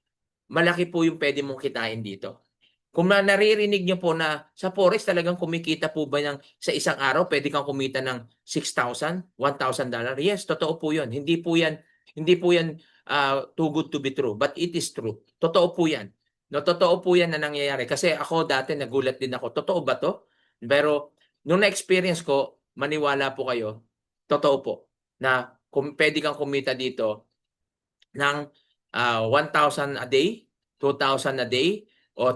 malaki po yung pwede mong kitain dito. Kung naririnig niyo po na sa forex talagang kumikita po ba sa isang araw, pwede kang kumita ng 6,000, $1,000? Yes, totoo po 'yun. Hindi po yan too good to be true, but it is true. Totoo po yan. No, totoo po yan na nangyayari. Kasi ako dati nagulat din ako. Totoo ba to? Pero nung na-experience ko, maniwala po kayo, totoo po na pwede kang kumita dito ng 1,000 a day, 2,000 a day, o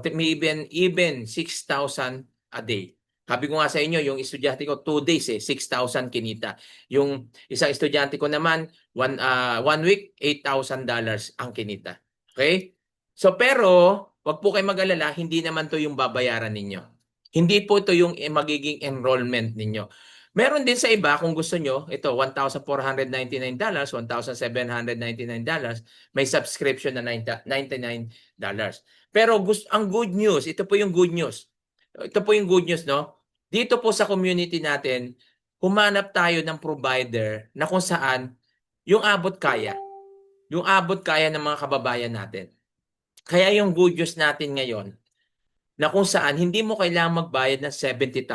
even 6,000 a day. Sabi ko nga sa inyo, yung estudyante ko, 2 days 6,000 kinita. Yung isang estudyante ko naman, one week, $8,000 ang kinita. Okay? So pero, wag po kayo mag-alala, hindi naman to yung babayaran ninyo. Hindi po ito yung magiging enrollment ninyo. Meron din sa iba kung gusto nyo, ito $1,499, $1,799, may subscription na $99. Pero ang good news, ito po yung good news. Ito po yung good news, no? Dito po sa community natin, humanap tayo ng provider na kung saan yung abot kaya. Yung abot kaya ng mga kababayan natin. Kaya yung good news natin ngayon, na kung saan hindi mo kailangan magbayad ng $70,000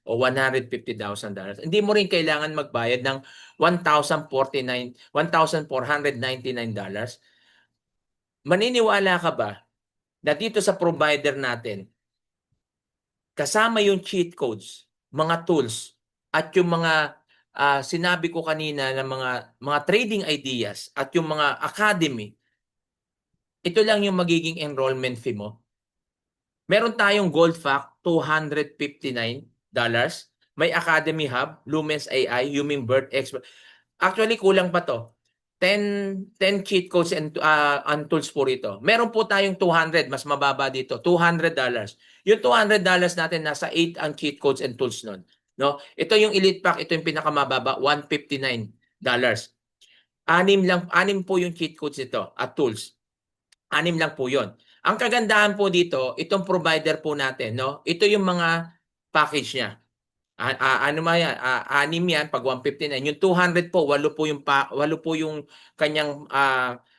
o $150,000. Hindi mo rin kailangan magbayad ng $1,499. Maniniwala ka ba na dito sa provider natin, kasama yung cheat codes, mga tools, at yung mga sinabi ko kanina na mga trading ideas at yung mga academy, ito lang yung magiging enrollment fee mo. Meron tayong Gold Fact, $259. May Academy Hub, Lumens AI, Hummingbird, Expert. Actually, kulang pa to. 10 cheat codes and tools po rito. Meron po tayong 200, mas mababa dito, $200. Yung $200 natin, nasa 8 ang cheat codes and tools nun. No? Ito yung Elite Pack, ito yung pinakamababa, $159. Anim po yung cheat codes ito at tools. 6 lang po 'yon. Ang kagandahan po dito, itong provider po natin, no? Ito yung mga package niya. Ano ma yan? 6 yan pag 159. Yung 200 po, 8 po yung 8 po yung kanyang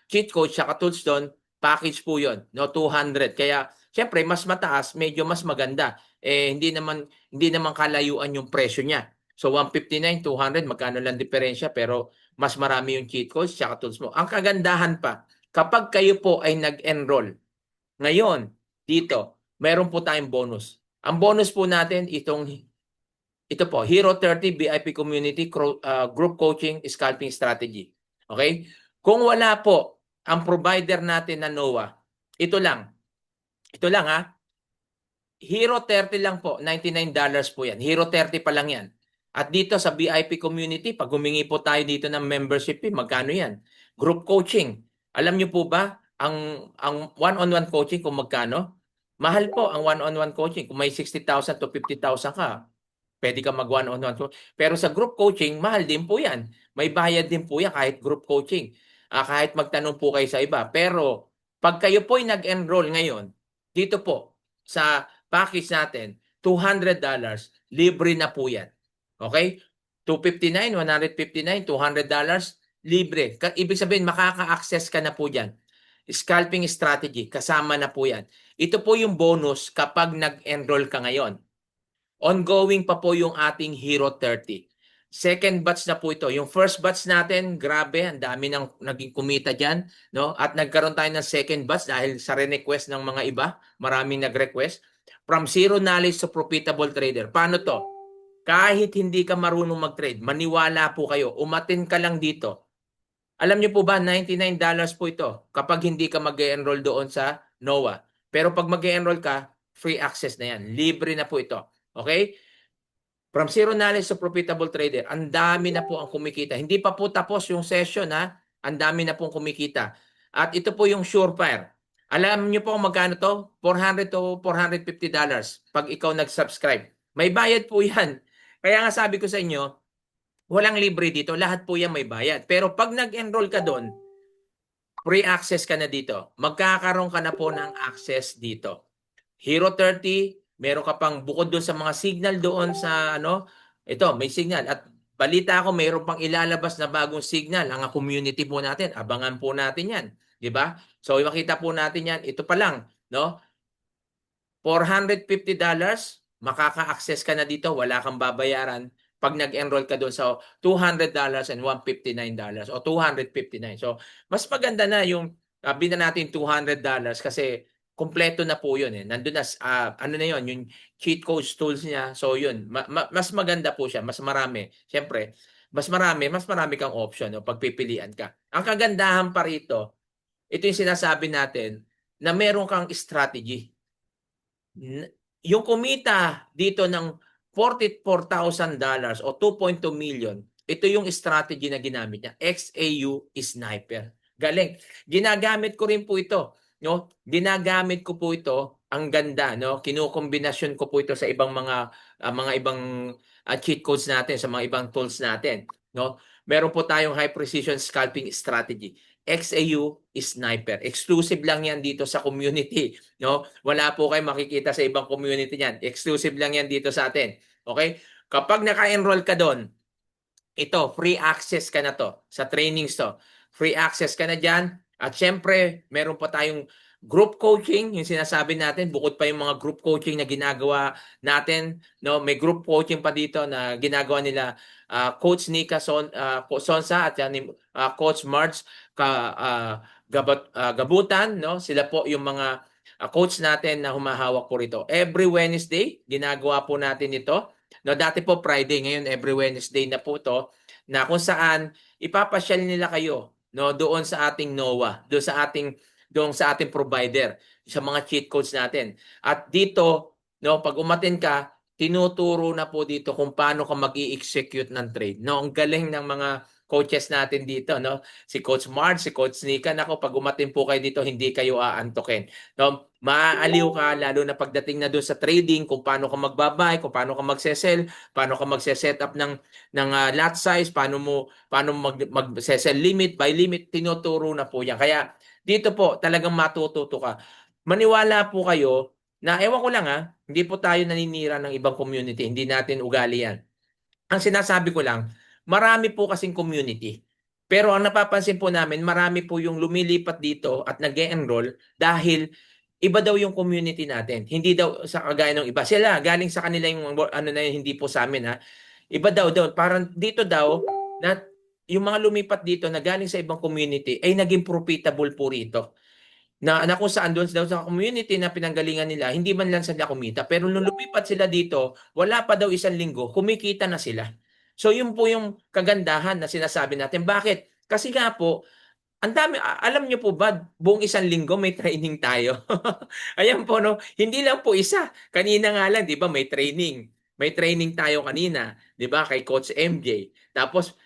cheat code sa tools doon, package po 'yon, no? 200. Kaya syempre mas mataas, medyo mas maganda. Hindi naman kalayuan yung presyo niya. So 159, 200, magkano lang diferensya pero mas marami yung cheat codes sa tools mo. Ang kagandahan pa, kapag kayo po ay nag-enroll, ngayon, dito, meron po tayong bonus. Ang bonus po natin, ito po, Hero 30 VIP Community Group Coaching Scalping Strategy. Okay? Kung wala po ang provider natin na NOAA, ito lang. Ito lang ha. Hero 30 lang po, $99 po yan. Hero 30 pa lang yan. At dito sa VIP community, pag humingi po tayo dito ng membership fee, magkano yan? Group coaching. Alam niyo po ba, ang one-on-one coaching kung magkano? Mahal po ang one-on-one coaching. Kung may 60,000 to 50,000 ka, pwede ka mag one-on-one. Pero sa group coaching, mahal din po yan. May bayad din po yan kahit group coaching. Kahit magtanong po kayo sa iba. Pero pag kayo po ay nag-enroll ngayon, dito po sa package natin, $200, libre na po yan. Okay? 259, 159, $200, libre. Ibig sabihin, makaka-access ka na po dyan. Scalping strategy, kasama na po yan. Ito po yung bonus kapag nag-enroll ka ngayon. Ongoing pa po yung ating Hero 30. Second batch na po ito. Yung first batch natin, grabe, ang dami nang naging kumita dyan. No? At nagkaroon tayo ng second batch dahil sa request ng mga iba. Maraming nag-request. From zero knowledge to profitable trader. Paano to? Kahit hindi ka marunong mag-trade, maniwala po kayo, umatin ka lang dito. Alam niyo po ba, $99 po ito kapag hindi ka mag-enroll doon sa NOAA. Pero pag mag-enroll ka, free access na yan. Libre na po ito. Okay? From zero knowledge to profitable trader, ang dami na po ang kumikita. Hindi pa po tapos yung session ha. Ang dami na pong kumikita. At ito po yung Surefire. Alam niyo po kung magkano to? $400 to $450 pag ikaw nag-subscribe. May bayad po yan. Kaya nga sabi ko sa inyo, walang libre dito. Lahat po yan may bayad. Pero pag nag-enroll ka doon, free access ka na dito. Magkakaroon ka na po ng access dito. Hero 30, meron ka pang bukod doon sa mga signal doon sa ito, may signal. At balita ko, mayroon pang ilalabas na bagong signal. Ang community po natin, abangan po natin yan. Di ba? So, makita po natin yan. Ito pa lang, no? $450, makaka-access ka na dito, wala kang babayaran pag nag-enroll ka doon sa $200 and $159 o $259. So, mas maganda na yung na natin $200 kasi kumpleto na po yun eh. Nandun na, ano na yun, yung cheat codes tools niya. So, yun, mas maganda po siya, mas marami. Siyempre, mas marami kang option o pagpipilian ka. Ang kagandahan pa rito, ito yung sinasabi natin na meron kang strategy. Yung kumita dito ng $44,000 o 2.2 million, ito yung strategy na ginamit niya. XAU Sniper. Galing. Ginagamit ko rin po ito. no, ginagamit ko po ito, ang ganda, no, kinukombinasyon ko po ito sa ibang mga ibang cheat codes natin, sa mga ibang tools natin, no. Meron po tayong high precision scalping strategy. XAU Sniper. Exclusive lang yan dito sa community, no? Wala po kayo makikita sa ibang community niyan. Exclusive lang yan dito sa atin. Okay? Kapag naka-enroll ka doon, ito, free access ka na to sa trainings to. Free access ka na dyan. At syempre, meron pa tayong group coaching, yung sinasabi natin, bukod pa yung mga group coaching na ginagawa natin, no? May group coaching pa dito na ginagawa nila Coach Nika Sonsa at yan, Coach Marge Gabutan, no? Sila po yung mga coach natin na humahawak po rito. Every Wednesday, ginagawa po natin ito. No, dati po Friday, ngayon every Wednesday na po to, na kung saan ipapasyal nila kayo, no, doon sa ating NOAA, doon sa ating provider, sa mga cheat codes natin. At dito, no, pag umattend ka, tinuturo na po dito kung paano ka mag-i-execute ng trade. No, ang galing ng mga coaches natin dito, no? Si Coach Mark, si Coach Nika, nako, pag umattend po kayo dito, hindi kayo aantukin. No, maaaliw ka lalo na pagdating na doon sa trading, kung paano ka magbabay, kung paano ka magsesell, paano ka magse-set up ng lot size, paano mag-sell limit, buy limit, tinuturo na po yan. Kaya dito po talagang matututo ka. Maniwala po kayo na ewan ko lang hindi po tayo naninira ng ibang community, hindi natin ugali yan. Ang sinasabi ko lang, marami po kasing community. Pero ang napapansin po namin, marami po yung lumilipat dito at nag-e-enroll dahil iba daw yung community natin. Hindi daw sa kagaya ng iba. Sila, galing sa kanila yung ano na yun, hindi po sa amin Iba daw. Parang dito daw, na yung mga lumipat dito na galing sa ibang community ay naging profitable po rito. Na kung saan doon daw sa community na pinanggalingan nila, hindi man lang sila kumita. Pero nung lumipat sila dito, wala pa daw isang linggo, kumikita na sila. So yun po yung kagandahan na sinasabi natin. Bakit? Kasi nga po, ang dami, alam niyo po ba, buong isang linggo may training tayo. Ayan po, no? Hindi lang po isa. Kanina nga lang, di ba, may training. May training tayo kanina, di ba, kay Coach MJ. Tapos,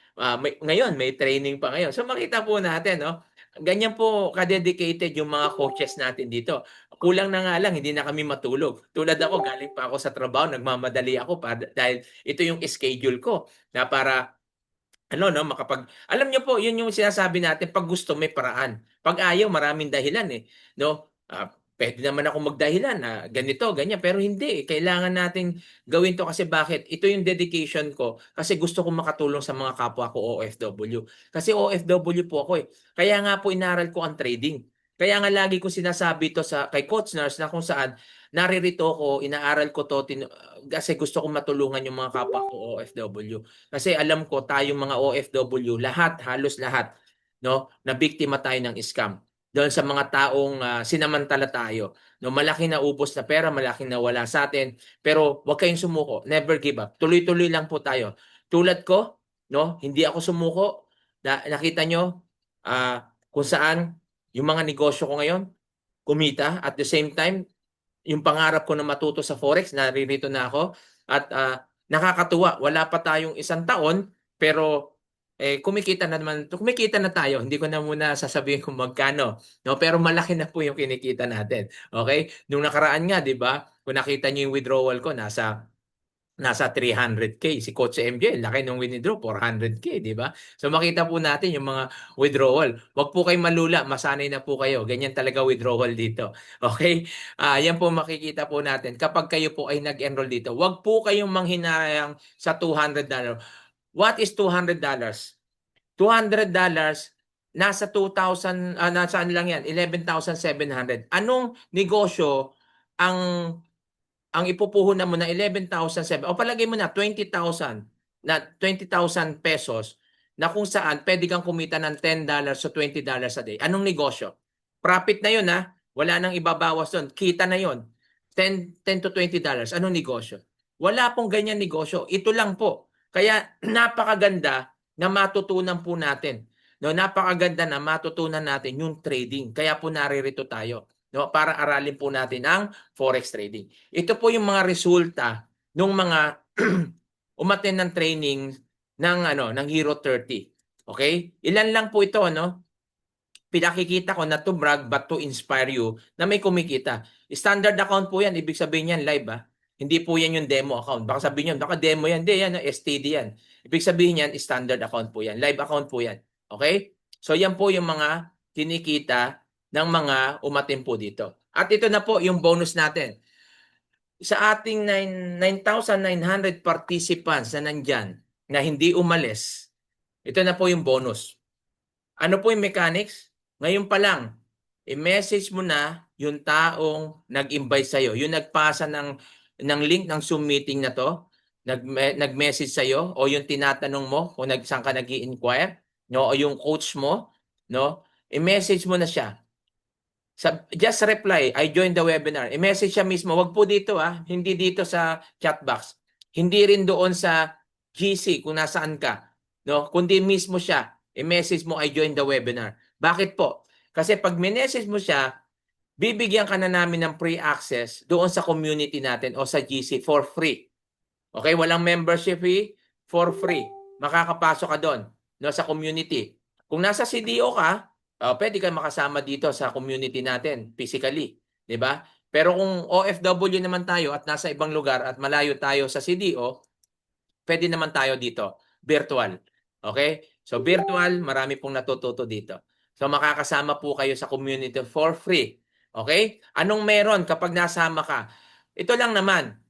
ngayon, may training pa ngayon. So, makita po natin, no? Ganyan po ka-dedicated yung mga coaches natin dito. Kulang na nga lang, hindi na kami matulog. Tulad ako, galing pa ako sa trabaho, nagmamadali ako dahil ito yung schedule ko na para ano, no, alam niyo po, yun yung sinasabi natin, pag gusto may paraan. Pag ayaw, maraming dahilan no? Pwede naman ako magdahilan na ganito, ganyan, pero hindi. Kailangan nating gawin to kasi bakit? Ito yung dedication ko kasi gusto kong makatulong sa mga kapwa ko OFW. Kasi OFW po ako Kaya nga po inaral ko ang trading. Kaya nga lagi ko sinasabi to kay Coach Nars na kung saan naririto ko, inaaral ko to kasi gusto kong matulungan yung mga kapwa ko OFW. Kasi alam ko tayong mga OFW, halos lahat, no, na biktima tayo ng scam. Doon sa mga taong sinamantala tayo. No, malaki na ubos na pera, malaki na wala sa atin. Pero huwag kayong sumuko. Never give up. Tuloy-tuloy lang po tayo. Tulad ko, no, hindi ako sumuko. Nakita nyo kung saan yung mga negosyo ko ngayon, kumita. At the same time, yung pangarap ko na matuto sa Forex, naririto na ako. At nakakatuwa, wala pa tayong isang taon, pero kumikita na tayo. Hindi ko na muna sasabihin kung magkano, no? Pero malaki na po yung kinikita natin. Okay? Nung nakaraan nga, 'di ba? Kung nakita niyo yung withdrawal ko, nasa 300K. Si Coach MJ, laki nung withdraw, 400K, di ba? So makita po natin yung mga withdrawal. Huwag po kayong malula, masanay na po kayo. Ganyan talaga withdrawal dito. Okay? Yan po makikita po natin. Kapag kayo po ay nag-enroll dito, huwag po kayong manghinayang sa $200. What is $200? $200, nasa 2,000, nasaan lang yan? 11,700. Anong negosyo ang ipupuhunan mo na 11,700 o palagay mo na 20,000 pesos na kung saan pwede kang kumita ng $10 o $20 a day. Anong negosyo? Profit na yun Wala nang ibabawas doon. Kita na yun. 10 to $20. Anong negosyo? Wala pong ganyan negosyo. Ito lang po. Kaya napakaganda na matutunan po natin. No, napakaganda na matutunan natin yung trading. Kaya po naririto tayo. No, para aralin po natin ang forex trading. Ito po yung mga resulta ng mga umattend ng training ng Hero 30. Okay? Ilan lang po ito pinakikita ko na to brag but to inspire you na may kumikita. Standard account po yan. Ibig sabihin yan live Hindi po yan yung demo account. Baka sabihin nyo, baka demo yan. Hindi yan, STD yan. Ibig sabihin yan, standard account po yan. Live account po yan. Okay? So yan po yung mga kinikita ng mga umatim po dito. At ito na po yung bonus natin. Sa ating 9,900 participants na nandyan na hindi umalis, ito na po yung bonus. Ano po yung mechanics? Ngayon pa lang, i-message mo na yung taong nag-invite sa'yo, yung nagpasa ng link ng Zoom meeting na to, nag-message sa'yo, o yung tinatanong mo kung saan ka nag-i-inquire, no? O yung coach mo, no? I-message mo na siya. Just reply, I joined the webinar. I-message siya mismo. Wag po dito hindi dito sa chat box. Hindi rin doon sa GC kung nasaan ka. No? Kundi mismo siya. I-message mo, I joined the webinar. Bakit po? Kasi pag minessage mo siya, bibigyan ka na namin ng free access doon sa community natin o sa GC for free. Okay? Walang membership fee, for free. Makakapasok ka doon, no, sa community. Kung nasa CDO ka, pwede ka makasama dito sa community natin physically, 'di ba? Pero kung OFW naman tayo at nasa ibang lugar at malayo tayo sa CDO, pwede naman tayo dito, virtual. Okay? So virtual, marami pong natututo dito. So makakasama po kayo sa community for free. Okay? Anong meron kapag nasama ka? Ito lang naman.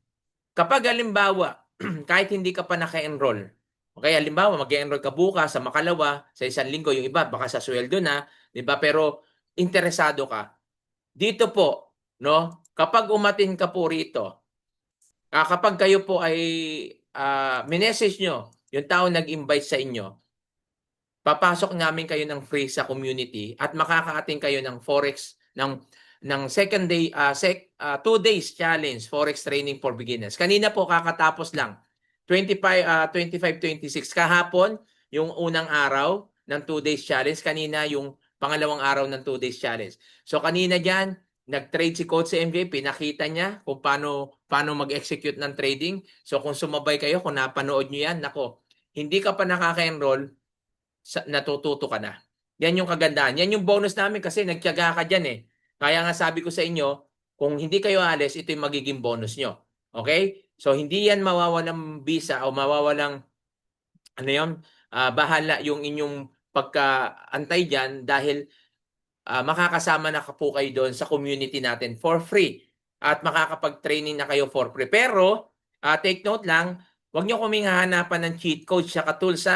Kapag halimbawa, kahit hindi ka pa naka-enroll, okay, halimbawa mag-enroll ka bukas sa makalawa, sa isang linggo, yung iba baka sa sweldo na, 'di ba? Pero interesado ka. Dito po, no? Kapag umatin ka po rito, kapag kayo po ay minessage nyo yung tao nag-invite sa inyo, papasok namin kayo ng free sa community at makaka-attend kayo ng Forex ng second day 2 days challenge Forex training for beginners. Kanina po kakatapos lang 25 26 kahapon yung unang araw ng 2 days challenge, kanina yung pangalawang araw ng 2 days challenge. So kanina diyan nag-trade si Coach sa MJ, pinakita niya kung paano mag-execute ng trading. So kung sumabay kayo, kung napanood niyo yan, nako, hindi ka pa nakaka-enroll, natututo ka na. Yan yung kagandahan. Yan yung bonus namin kasi nagtiyaga ka dyan Kaya nga sabi ko sa inyo, kung hindi kayo alis, ito yung magiging bonus nyo. Okay? So hindi yan mawawalang visa o mawawalang bahala yung inyong pagkaantay dyan dahil makakasama na po kayo doon sa community natin for free at makakapag-training na kayo for free. Pero take note lang, huwag nyo kaming hahanapan ng cheat code sa tools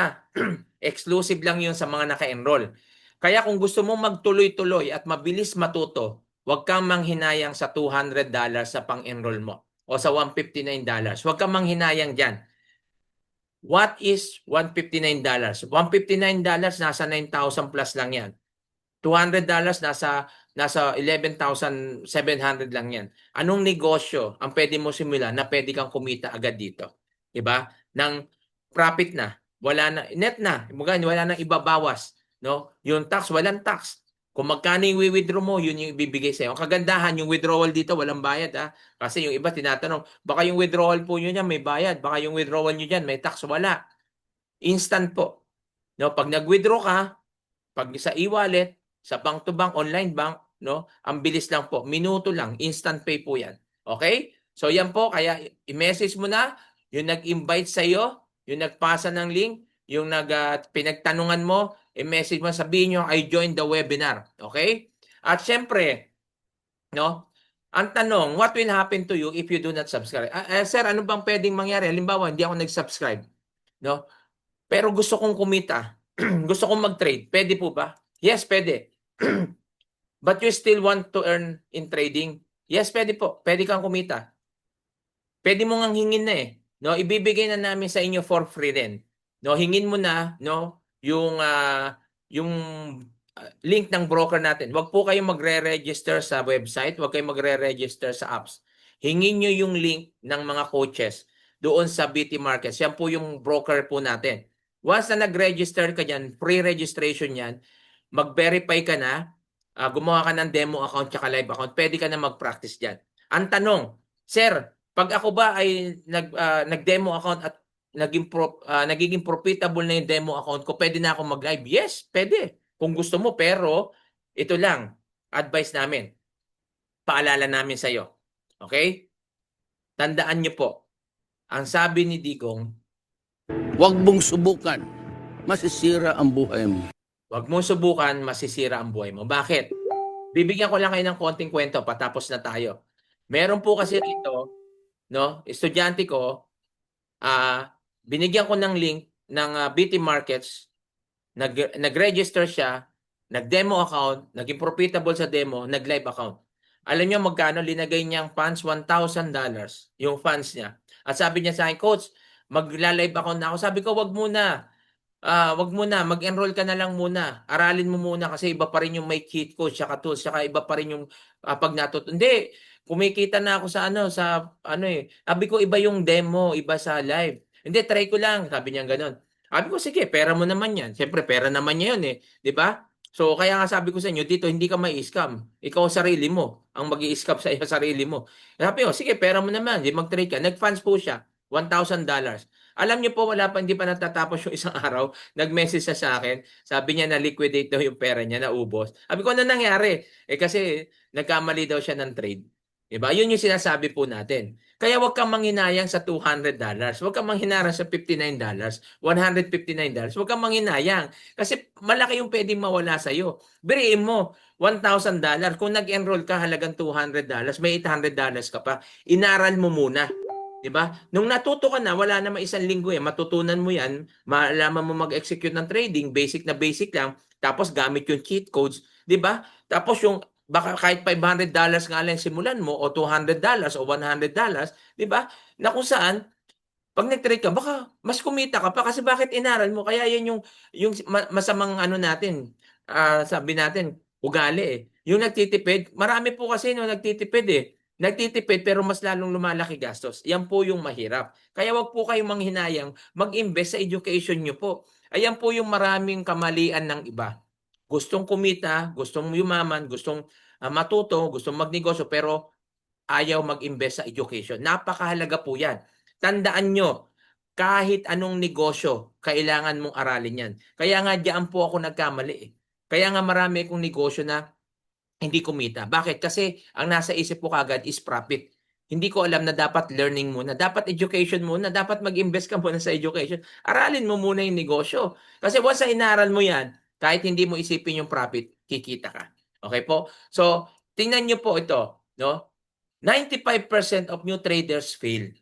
exclusive lang yun sa mga naka-enroll. Kaya kung gusto mong magtuloy-tuloy at mabilis matuto, huwag kang manghinayang sa $200 sa pang-enroll mo o sa $159. Huwag kang manghinayang dyan. What is $159? $159 nasa 9,000 plus lang yan. $200 nasa 11,700 lang yan. Anong negosyo ang pwede mo simulan na pwede kang kumita agad dito? 'Di ba? Nang profit na, wala na, net na, wala nang ibabawas, no? Yung tax, walang tax. Kung magkano yung withdraw mo, yun yung ibibigay sa'yo. Ang kagandahan, yung withdrawal dito, walang bayad Kasi yung iba tinatanong, baka yung withdrawal po nyo dyan may bayad, baka yung withdrawal nyo dyan may tax, wala. Instant po. No? Pag nag-withdraw ka, pag sa e-wallet, sa bank to bank, online bank, no? Ang bilis lang po. Minuto lang. Instant pay po yan. Okay? So yan po. Kaya i-message mo na yung nag-invite sa iyo, yung nagpasa ng link, yung pinagtanungan mo, i-message mo, sabihin nyo, I joined the webinar. Okay? At syempre, no? Ang tanong, what will happen to you if you do not subscribe? Sir, ano bang pwedeng mangyari? Halimbawa, hindi ako nag-subscribe. No? Pero gusto kong kumita. Gusto kong mag-trade. Pwede po ba? Yes, pwede. But you still want to earn in trading? Yes, pwede po. Pwede kang kumita. Pwede mo ngang hingin na No, ibibigay na namin sa inyo for free rin. No, hingin mo na, no, yung link ng broker natin. Huwag po kayong magre-register sa website, huwag kayong magre-register sa apps. Hingin nyo yung link ng mga coaches doon sa BT Markets. Yan po yung broker po natin. Once na nag-register ka dyan, free registration yan, mag-verify ka na, gumawa ka ng demo account tsaka live account, pwede ka na mag-practice dyan. Ang tanong, Sir, pag ako ba ay nag-demo account at nagiging profitable na yung demo account ko, pwede na ako mag-live? Yes, pwede. Kung gusto mo, pero ito lang, advice namin. Paalala namin sa'yo. Okay? Tandaan nyo po, ang sabi ni Digong, Huwag mong subukan. Masisira ang buhay mo. huwag mong subukan, masisira ang buhay mo. Bakit? Bibigyan ko lang kayo ng konting kwento, patapos na tayo. Meron po kasi rito, no, estudyante ko, binigyan ko ng link ng BT Markets, nag-register siya, nag-demo account, naging profitable sa demo, nag-live account. Alam niyo magkano linagay niyang funds? $1,000 yung funds niya. At sabi niya sa akin, Coach, magla-live account na ako. Sabi ko, wag muna. Wag muna, mag-enroll ka na lang muna. Aralin mo muna kasi iba pa rin yung may cheat code, saka tools, saka iba pa rin yung pag Hindi, kumikita na ako Sabi ko iba yung demo, iba sa live. Hindi, try ko lang. Sabi niya gano'n. Sabi ko, sige, pera mo naman yan. Siyempre, pera naman niya yun eh. Di ba? So, kaya nga sabi ko sa inyo, dito hindi ka mai-scam. Ikaw sarili mo ang mag-i-scam sa iyo sarili mo. Sabi ko, sige, pera mo naman. Di mag-trade ka. Nag-funds po siya. $1,000. Alam niyo po, hindi pa natatapos yung isang araw. Nag-message siya sa akin. Sabi niya na liquidate daw yung pera niya, naubos. Sabi ko, ano nangyari? Kasi nagkamali daw siya ng trade. Diba? Yun yung sinasabi po natin. Kaya huwag kang manghinayang sa $200. Huwag kang manghinayang sa $59. $159. Huwag kang manghinayang. Kasi malaki yung pwedeng mawala sa'yo. Biriin mo, $1,000. Kung nag-enroll ka halagang $200, may $800 ka pa. Inaral mo muna. 'Di ba? Nung natuto ka na, wala naman isang linggo matutunan mo 'yan, malaman mo mag-execute ng trading, basic na basic lang, tapos gamit yung cheat codes, 'di ba? Tapos yung baka kahit $500 nga lang simulan mo o $200 o $100, 'di ba? Na kung saan pag nag-trade ka, baka mas kumita ka pa kasi bakit inaral mo? Kaya 'yan yung masamang natin, sabi natin, ugali Yung nagtitipid, marami po kasi no nagtitipid Nagtitipid pero mas lalong lumalaki gastos. Yan po yung mahirap. Kaya wag po kayong manghinayang mag-invest sa education nyo po. Ayan po yung maraming kamalian ng iba. Gustong kumita, gustong yumaman, gustong matuto, gustong magnegosyo pero ayaw mag-invest sa education. Napakahalaga po yan. Tandaan nyo, kahit anong negosyo, kailangan mong aralin yan. Kaya nga diyan po ako nagkamali Kaya nga marami akong negosyo na hindi kumita. Bakit? Kasi ang nasa isip ko kagad is profit. Hindi ko alam na dapat learning muna, dapat education muna, dapat mag-invest ka muna sa education. Aralin mo muna yung negosyo. Kasi once na inaral mo yan, kahit hindi mo isipin yung profit, kikita ka. Okay po? So, tingnan nyo po ito. No? 95% of new traders fail.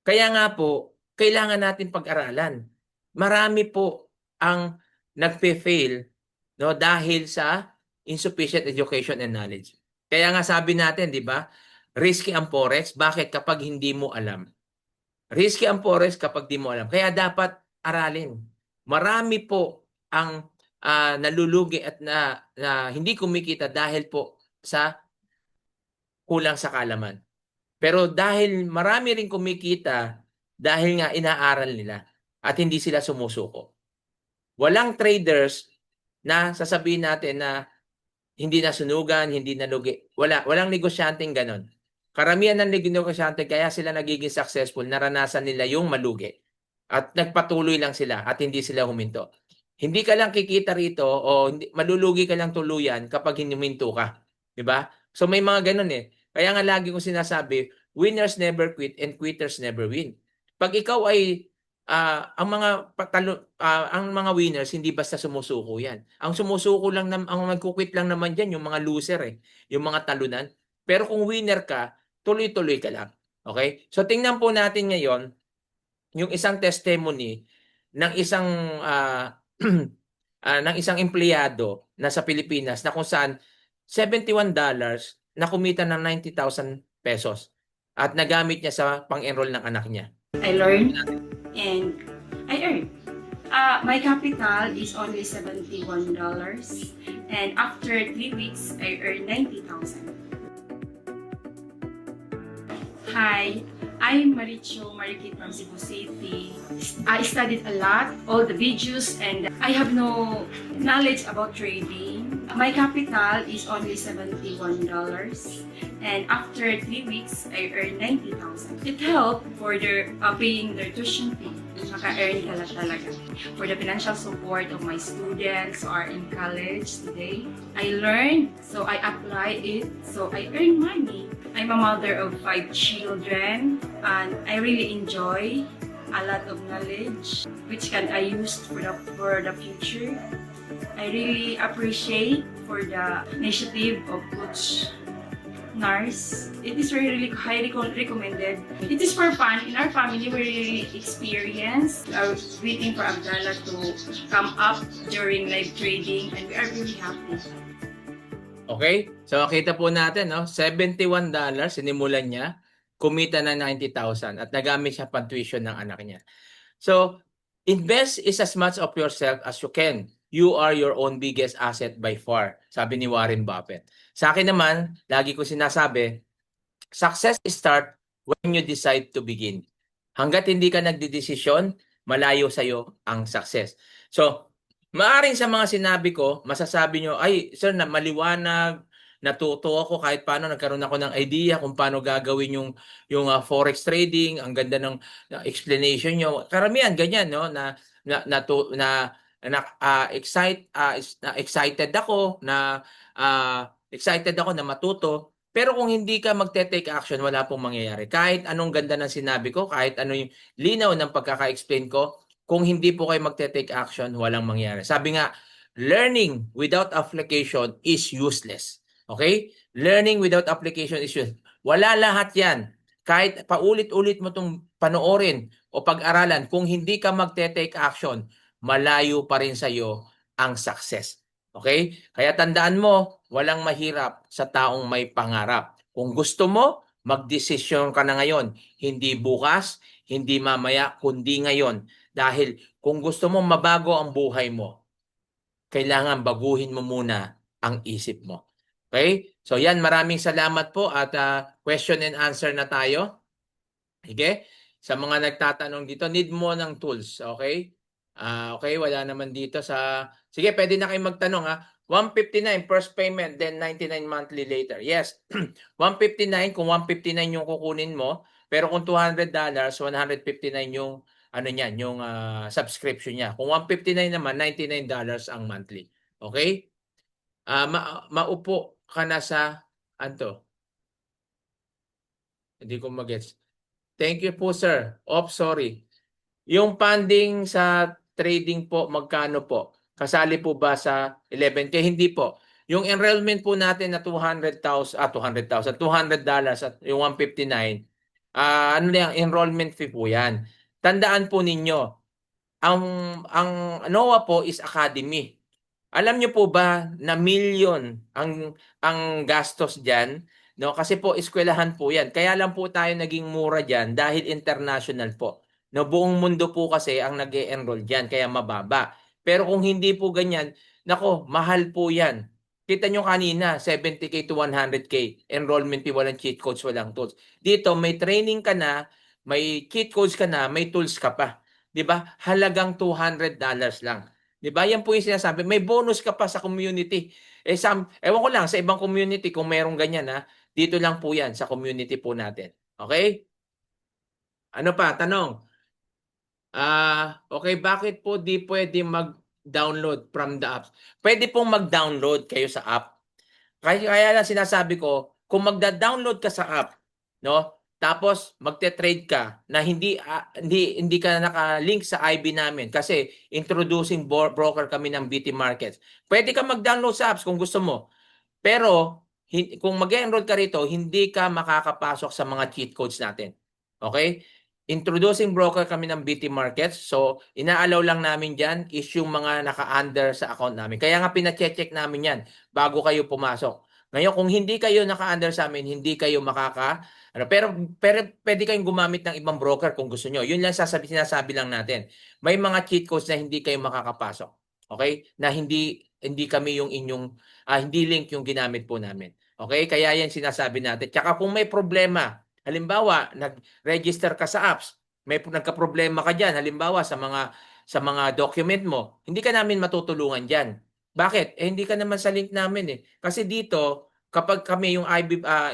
Kaya nga po, kailangan natin pag-aralan. Marami po ang nagpe-fail dahil sa insufficient education and knowledge. Kaya nga sabi natin, di ba? Risky ang forex. Bakit? Kapag hindi mo alam. Risky ang forex kapag di mo alam. Kaya dapat aralin. Marami po ang nalulugi at na hindi kumikita dahil po sa kulang sa kaalaman. Pero dahil marami ring kumikita dahil nga inaaral nila at hindi sila sumusuko. Walang traders na sasabihin natin na hindi nasunugan, hindi nalugi. Walang negosyanteng ganon. Karamihan ng negosyante kaya sila nagiging successful, naranasan nila yung malugi. At nagpatuloy lang sila at hindi sila huminto. Hindi ka lang kikita rito o malulugi ka lang tuluyan kapag hinuminto ka. 'Di ba? So may mga ganon Kaya nga lagi kong sinasabi, winners never quit and quitters never win. Pag ikaw ay ang mga winners hindi basta sumusuko 'yan. Ang sumusuko lang ang nagku-quit lang naman diyan yung mga loser yung mga talunan. Pero kung winner ka, tuloy-tuloy ka lang. Okay? So tingnan po natin ngayon yung isang testimony ng isang ng isang empleyado na sa Pilipinas na kung saan $71 na kumita ng 90,000 pesos at nagamit niya sa pang-enroll ng anak niya. I learned and I earned. My capital is only $71 and after 3 weeks, I earned 90,000. Hi, I'm Maricho Marikit from Cebu City. I studied a lot, all the videos, and I have no knowledge about trading. My capital is only $71 and after 3 weeks, I earned 90,000. It helped for their paying their tuition fee. maka-earn ka lang talaga. For the financial support of my students who are in college today, I learned, so I apply it, so I earn money. I'm a mother of 5 children, and I really enjoy a lot of knowledge which can I use for the future. I really appreciate for the initiative of Coach Nars. It is really highly recommended. It is for fun. In our family, we really experienced waiting for Abdallah to come up during live trading, and we are really happy. Okay? So, kita po natin, no? $71 sinimulan niya, kumita na 90,000 at nagamit siya pang tuition ng anak niya. So, invest is as much of yourself as you can. You are your own biggest asset by far, sabi ni Warren Buffett. Sa akin naman, lagi ko sinasabi, success start when you decide to begin. Hanggat hindi ka nagdidesisyon, malayo sa'yo ang success. So, maaring sa mga sinabi ko, masasabi nyo, ay, sir, na maliwanag, natuto ako kahit paano, nagkaroon ako ng idea kung paano gagawin yung forex trading, ang ganda ng explanation nyo. Karamihan, ganyan, no? Excited ako na matuto. Pero kung hindi ka magte-take action, wala pong mangyayari. Kahit anong ganda ng sinabi ko, kahit ano yung linaw ng pagkaka-explain ko, kung hindi po kayo magte-take action, walang mangyayari. Sabi nga, learning without application is useless. Okay? Learning without application is useless. Wala lahat yan. Kahit paulit-ulit mo itong panoorin o pag-aralan, kung hindi ka magte-take action, malayo pa rin sa'yo ang success. Okay? Kaya tandaan mo, walang mahirap sa taong may pangarap. Kung gusto mo, magdesisyon ka na ngayon. Hindi bukas, hindi mamaya, kundi ngayon. Dahil kung gusto mo mabago ang buhay mo, kailangan baguhin mo muna ang isip mo. Okay? So yan, maraming salamat po at question and answer na tayo. Okay? Sa mga nagtatanong dito, need mo ng tools. Okay? Okay, wala naman dito sa... Sige, pwede na kayo magtanong ha. 159 first payment, then 99 monthly later. Yes, 159 kung 159 yung kukunin mo, pero kung $200, 159 yung ano niyan, yung subscription niya. Kung 159 naman, $99 ang monthly. Okay? Maupo ka na sa anto. Hindi ko magets. Thank you po, sir. Sorry. Yung funding sa trading po, magkano po? Kasali po ba sa 11K? Hindi po. Yung enrollment po natin na $200 at yung 159, ano na yung enrollment fee po yan. Tandaan po ninyo, ang NOAA po is academy. Alam niyo po ba na million ang gastos diyan, no? Kasi po eskwelahan po 'yan. Kaya lang po tayo naging mura diyan dahil international po. No, buong mundo po kasi ang nag-e-enroll diyan kaya mababa. Pero kung hindi po ganyan, nako, mahal po 'yan. Kita nyo kanina, 70K to 100K. Enrollment fee, walang cheat codes, walang tools. Dito, may training ka na, may cheat codes ka na, may tools ka pa. 'Di ba? Halagang $200 lang. 'Di ba? Yan po yung sinasabi. May bonus ka pa sa community. Ewan ko lang, sa ibang community, kung merong ganyan ha, dito lang po yan, sa community po natin. Okay? Ano pa? Tanong. Okay, bakit po di pwede mag-download from the apps? Pwede pong mag-download kayo sa app. Kaya lang sinasabi ko, kung magda-download ka sa app, no? Tapos magte-trade ka na hindi ka naka-link sa IB namin kasi introducing broker kami ng BT Markets. Pwede ka mag-download sa apps kung gusto mo. Pero kung mag-enroll ka rito, hindi ka makakapasok sa mga cheat codes natin. Okay? Introducing broker kami ng BT Markets. So, inaalaw lang namin dyan is yung mga naka-under sa account namin. Kaya nga pina-check namin yan bago kayo pumasok. Ngayon, kung hindi kayo naka-under sa amin, hindi kayo pero pwede kayong gumamit ng ibang broker kung gusto nyo. Yun lang sinasabi lang natin. May mga cheat codes na hindi kayo makakapasok. Okay? Na hindi kami yung inyong, hindi link yung ginamit po namin. Okay? Kaya yan sinasabi natin. Tsaka kung may problema, halimbawa, nag-register ka sa apps, may nagka-problema ka dyan, halimbawa sa mga document mo, hindi ka namin matutulungan dyan. Bakit? Hindi ka naman sa link namin eh. Kasi dito, kapag kami yung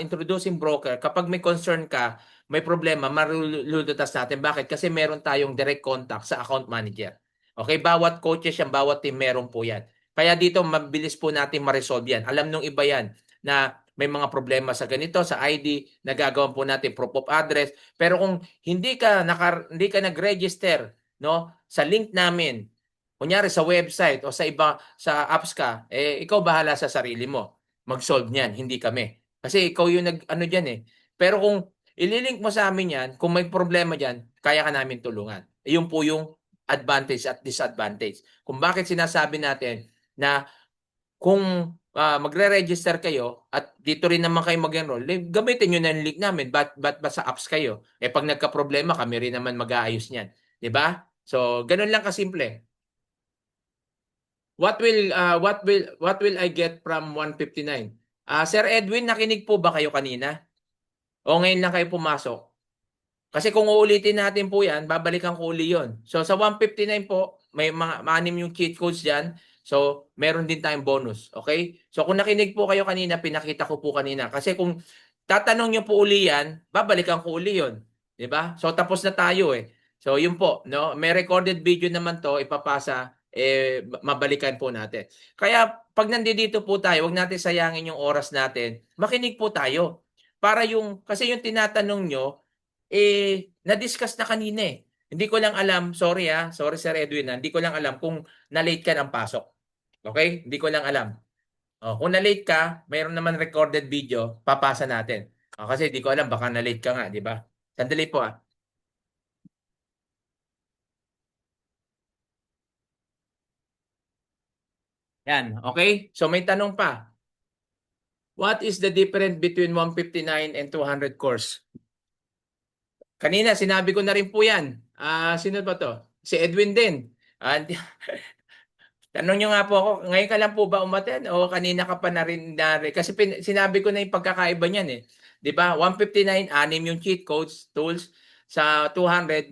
introducing broker, kapag may concern ka, may problema, marulutas natin. Bakit? Kasi meron tayong direct contact sa account manager. Okay, bawat coaches yan, bawat team meron po yan. Kaya dito, mabilis po natin ma-resolve yan. Alam nung iba yan na may mga problema sa ganito, sa ID, nagagawan po natin proof of address. Pero kung hindi ka nag-register, no, sa link namin, kunyari sa website o sa iba sa apps ka, ikaw bahala sa sarili mo. Mag-solve niyan, hindi kami. Kasi ikaw yung nag-ano diyan eh. Pero kung ililink mo sa amin yan, kung may problema diyan, kaya ka namin tulungan. Iyon po yung advantage at disadvantage. Kung bakit sinasabi natin na kung magre-register kayo at dito rin naman kayo mag-enroll, gamitin nyo na yung link namin. Ba't ba sa apps kayo? Pag nagka-problema, kami rin naman mag-aayos niyan. 'Di ba? So, ganun lang kasimple. What will I get from 159? Sir Edwin, nakinig po ba kayo kanina? O ngayon lang kayo pumasok? Kasi kung uulitin natin po yan, babalikan ko uli yun. So sa 159 po, may mga maanim yung cheat codes dyan. So meron din tayong bonus. Okay? So kung nakinig po kayo kanina, pinakita ko po kanina. Kasi kung tatanong nyo po uli yan, babalikan ko uli yun. Diba? So tapos na tayo eh. So yun po, no? May recorded video naman to, ipapasa, mabalikan po natin. Kaya pag nandito po tayo, wag natin sayangin yung oras natin. Makinig po tayo. Para kasi yung tinatanong nyo, na-discuss na kanina eh. Hindi ko lang alam, sorry Sir Edwin, hindi ko lang alam kung na-late ka ng pasok. Okay? Hindi ko lang alam. Kung na-late ka, mayroon naman recorded video, papasa natin. Kasi hindi ko alam, baka na-late ka nga, di ba? Sandali po Yan, okay? So may tanong pa. What is the difference between 159 and 200 course? Kanina, sinabi ko na rin po yan. Sino ba to? Si Edwin din. Tanong nyo nga po ako, ngayon ka lang po ba umaten o kanina ka pa na rin? Kasi sinabi ko na yung pagkakaiba niyan eh. Di ba? 159, 6 yung cheat codes, tools. Sa 200,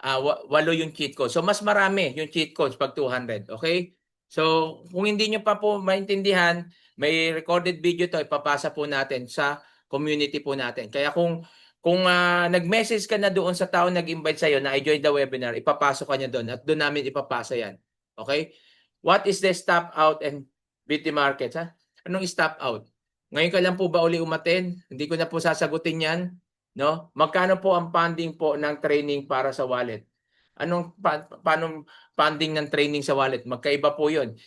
8 yung cheat codes. So mas marami yung cheat codes pag 200. Okay? So kung hindi nyo pa po maintindihan, may recorded video to, ipapasa po natin sa community po natin. Kaya kung nag-message ka na doon sa tao nag-invite sa'yo na I-join the webinar, ipapasok ka niya doon at doon namin ipapasa yan. Okay? What is the stop out and beauty markets? Anong stop out? Ngayon ka lang po ba uli umaten? Hindi ko na po sasagutin yan. No? Magkano po ang funding po ng training para sa wallet? Paano funding ng training sa wallet? Magkaiba po yun.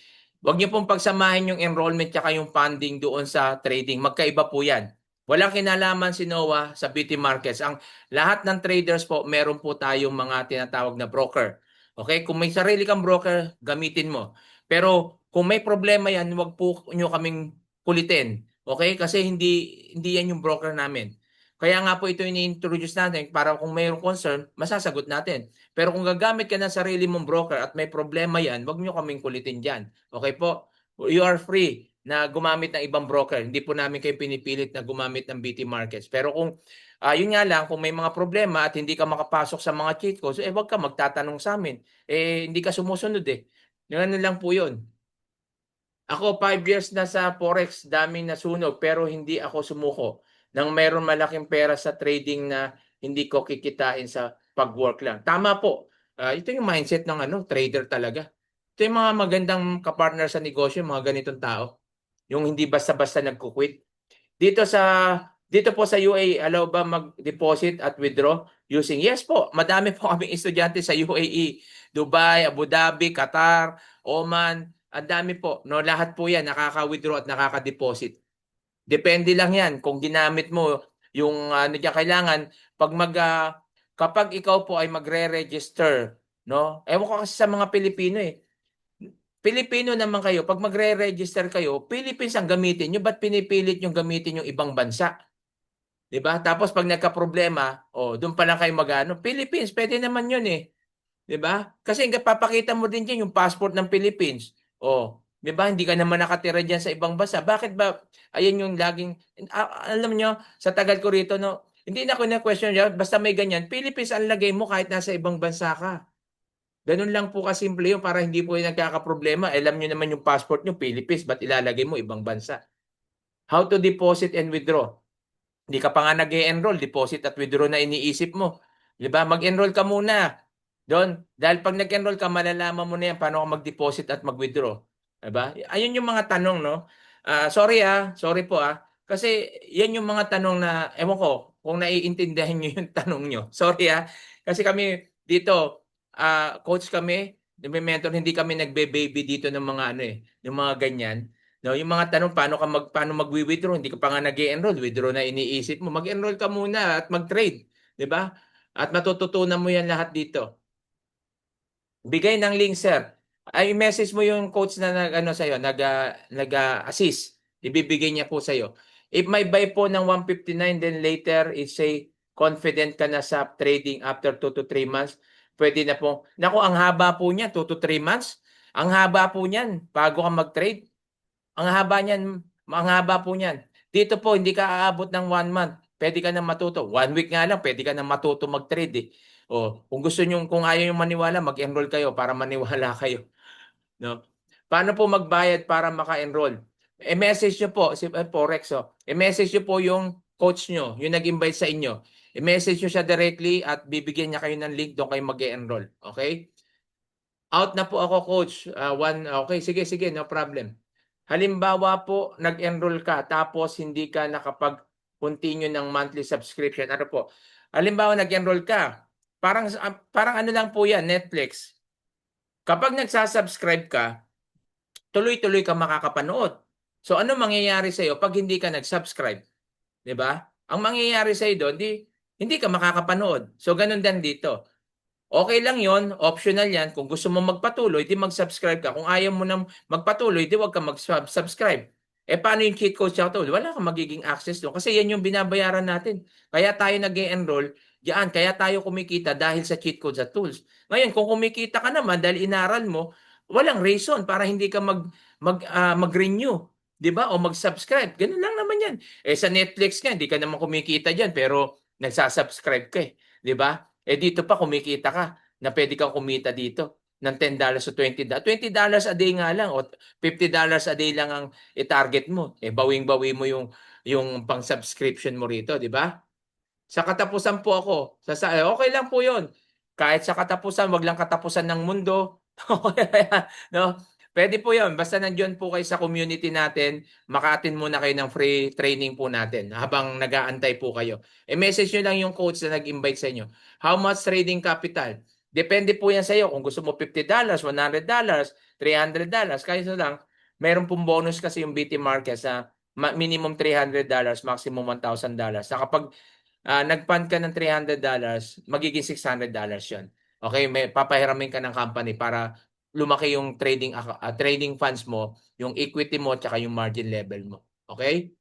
Huwag niyo pong pagsamahin yung enrollment tsaka yung funding doon sa trading. Magkaiba po yan. Walang kinalaman si Noah sa beauty markets. Ang lahat ng traders po, meron po tayong mga tinatawag na broker. Okay? Kung may sarili kang broker, gamitin mo. Pero kung may problema yan, huwag po nyo kaming kulitin. Okay? Kasi hindi yan yung broker namin. Kaya nga po ito ini-introduce natin para kung mayroong concern, masasagot natin. Pero kung gagamit ka ng sarili mong broker at may problema yan, huwag nyo kaming kulitin dyan. Okay po? You are free na gumamit ng ibang broker. Hindi po namin kayo pinipilit na gumamit ng BT Markets. Pero kung yun nga lang, kung may mga problema at hindi ka makapasok sa mga cheat codes, huwag ka magtatanong sa amin. Hindi ka sumusunod eh. Ganun lang po yun. Ako 5 years na sa Forex, daming nasunog pero hindi ako sumuko. Nang meron malaking pera sa trading na hindi ko kikitain sa pag-work lang. Tama po. Ito yung mindset ng trader talaga. Ito yung mga magandang kapartner sa negosyo, mga ganitong tao. Yung hindi basta-basta nagkukwit. Dito po sa UAE, allow ba mag-deposit at withdraw using? Yes po, madami po kaming estudyante sa UAE, Dubai, Abu Dhabi, Qatar, Oman, ang dami po. No, lahat po yan nakaka-withdraw at nakaka-deposit. Depende lang yan kung ginamit mo yung diyan kailangan kapag ikaw po ay magre-register, no? Ewan ko kasi sa mga Pilipino eh. Pilipino naman kayo, pag magre-register kayo, Philippines ang gamitin nyo, ba't pinipilit yung gamitin yung ibang bansa? 'Di ba? Tapos pag nagka-problema, doon pa lang kayo Philippines, pwede naman 'yun eh. 'Di ba? Kasi papakita mo din diyan yung passport ng Philippines. 'di ba? Hindi ka naman nakatira diyan sa ibang bansa. Bakit ba ayan yung laging alam nyo, sa tagal ko rito no, hindi na ko na-question yan, basta may ganyan, Philippines ang lagay mo kahit nasa ibang bansa ka. Ganun lang po kasimple yun para hindi po yung nagkakaproblema. Alam nyo naman yung passport nyo, Philippines, ba't ilalagay mo ibang bansa? How to deposit and withdraw? Hindi ka pa nga nag-e-enroll, deposit at withdraw na iniisip mo. 'Di ba? Mag-enroll ka muna doon. Dahil pag nag-enroll ka, malalaman mo na yan paano ka mag-deposit at mag-withdraw. 'Di ba? Ayun yung mga tanong, no? Sorry po Kasi yan yung mga tanong na, ewan ko, kung naiintindihan nyo yung tanong nyo. Sorry Kasi kami dito, coach kami, mentor, hindi kami nagbe-baby dito ng mga ng mga ganyan. No, yung mga tanong paano magwi-withdraw, hindi ka pa nga nag-e-enroll, withdraw na iniisip mo. Mag-enroll ka muna at mag-trade, 'di ba? At matututunan mo 'yan lahat dito. Bigay ng link, sir. Ay message mo yung coach na sa iyo, nag-assist. Ibibigay niya po sa iyo. If may buy po ng 159 then later say confident ka na sa trading after 2 to 3 months, pwede na po. Naku, ang haba po niyan, 2 to 3 months. Ang haba po niyan bago ka mag-trade. Ang haba po niyan. Dito po, hindi ka aabot ng 1 month. Pwede ka na matuto. 1 week nga lang, pwede ka na matuto mag-trade kung gusto nyo, kung ayaw yung maniwala, mag-enroll kayo para maniwala kayo. No? Paano po magbayad para maka-enroll? I-message nyo po, si Forex, i-message nyo po yung coach nyo, yung nag-invite sa inyo. I-message nyo siya directly at bibigyan niya kayo ng link, doon kayo mag-enroll. Okay? Out na po ako, coach. Okay, sige, no problem. Halimbawa po, nag-enroll ka tapos hindi ka nakapag-continue ng monthly subscription. Ano po? Halimbawa, nag-enroll ka. Parang ano lang po yan, Netflix. Kapag nagsasubscribe ka, tuloy-tuloy ka makakapanood. So ano mangyayari sa iyo pag hindi ka nag-subscribe? 'Di ba? Ang mangyayari sa iyo doon, hindi ka makakapanood. So ganun din dito. Okay lang 'yon, optional 'yan. Kung gusto mo magpatuloy, di mag-subscribe ka. Kung ayaw mo nang magpatuloy, di wag ka mag-subscribe. Paano yung cheat code sa tool? Wala kang magiging access doon kasi yan yung binabayaran natin. Kaya tayo nag-e-enroll diyan, kaya tayo kumikita dahil sa cheat code sa tools. Ngayon, kung kumikita ka naman dahil inaral mo, walang reason para hindi ka mag-renew, 'di ba? O mag-subscribe. Ganun lang naman 'yan. Sa Netflix nga, hindi ka naman kumikita diyan pero nagsasubscribe ka 'di ba? Dito pa kumikita ka na pwede kang kumita dito ng $10 o $20. $20 a day nga lang o $50 a day lang ang i-target mo. Bawing-bawi mo yung pang-subscription mo rito, 'di ba? Sa katapusan po ako, okay lang po 'yon. Kahit sa katapusan, wag lang katapusan ng mundo. No? Pwede po 'yon. Basta nandiyan po kayo sa community natin, maka-attend muna kayo ng free training po natin habang nag-aantay po kayo. Message nyo lang yung coach na nag-invite sa inyo. How much trading capital? Depende po yan sa iyo. Kung gusto mo $50, $100, $300, kaya lang. Meron pong bonus kasi yung BT Market sa minimum $300, maximum $1,000. Sa kapag nag-fund ka ng $300, magiging $600 yun. Okay, may papahiramin ka ng company para lumaki yung trading funds mo, yung equity mo, at yung margin level mo. Okay?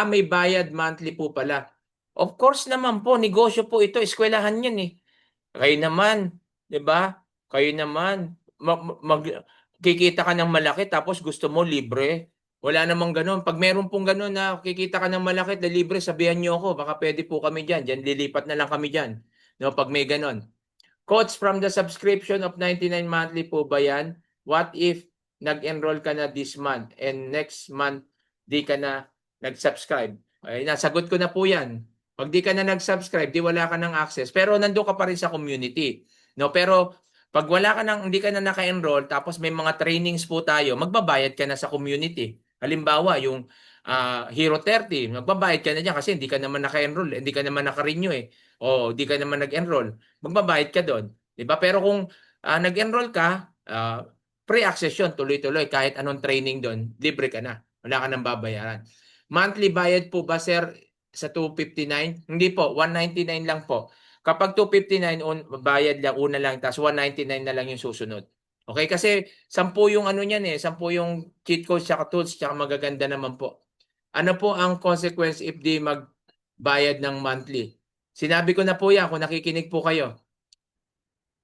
May bayad monthly po pala. Of course naman po, negosyo po ito, eskwelahan yan Kayo naman, 'di ba? Kayo naman, kikita ka ng malaki tapos gusto mo libre. Wala namang gano'n. Pag meron pong gano'n na kikita ka ng malaki na libre, sabihan niyo ako, baka pwede po kami diyan. Diyan lilipat na lang kami diyan. No, pag may gano'n. Coach, from the subscription of 99 monthly po ba yan? What if nag-enroll ka na this month and next month di ka na nag-subscribe? Nasagot ko na po yan. Pag di ka na nag-subscribe, di wala ka ng access. Pero nandoon ka pa rin sa community. No, pero pag hindi ka na naka-enroll, tapos may mga trainings po tayo, magbabayad ka na sa community. Halimbawa, yung Hero 30, magbabayad ka na diyan kasi hindi ka naman naka-enroll, hindi ka naman naka-renew o hindi ka naman nag-enroll, magbabayad ka doon. 'Di ba? Pero kung nag-enroll ka, free access yun, tuloy-tuloy. Kahit anong training doon, libre ka na. Wala ka nang babayaran. Monthly bayad po ba, sir, sa 259? Hindi po, 199 lang po. Kapag 259, bayad lang, una lang, tapos 199 na lang yung susunod. Okay? Kasi 10 yung niyan 10 yung cheat codes tsaka tools, tsaka magaganda naman po. Ano po ang consequence if di magbayad ng monthly? Sinabi ko na po yan kung nakikinig po kayo.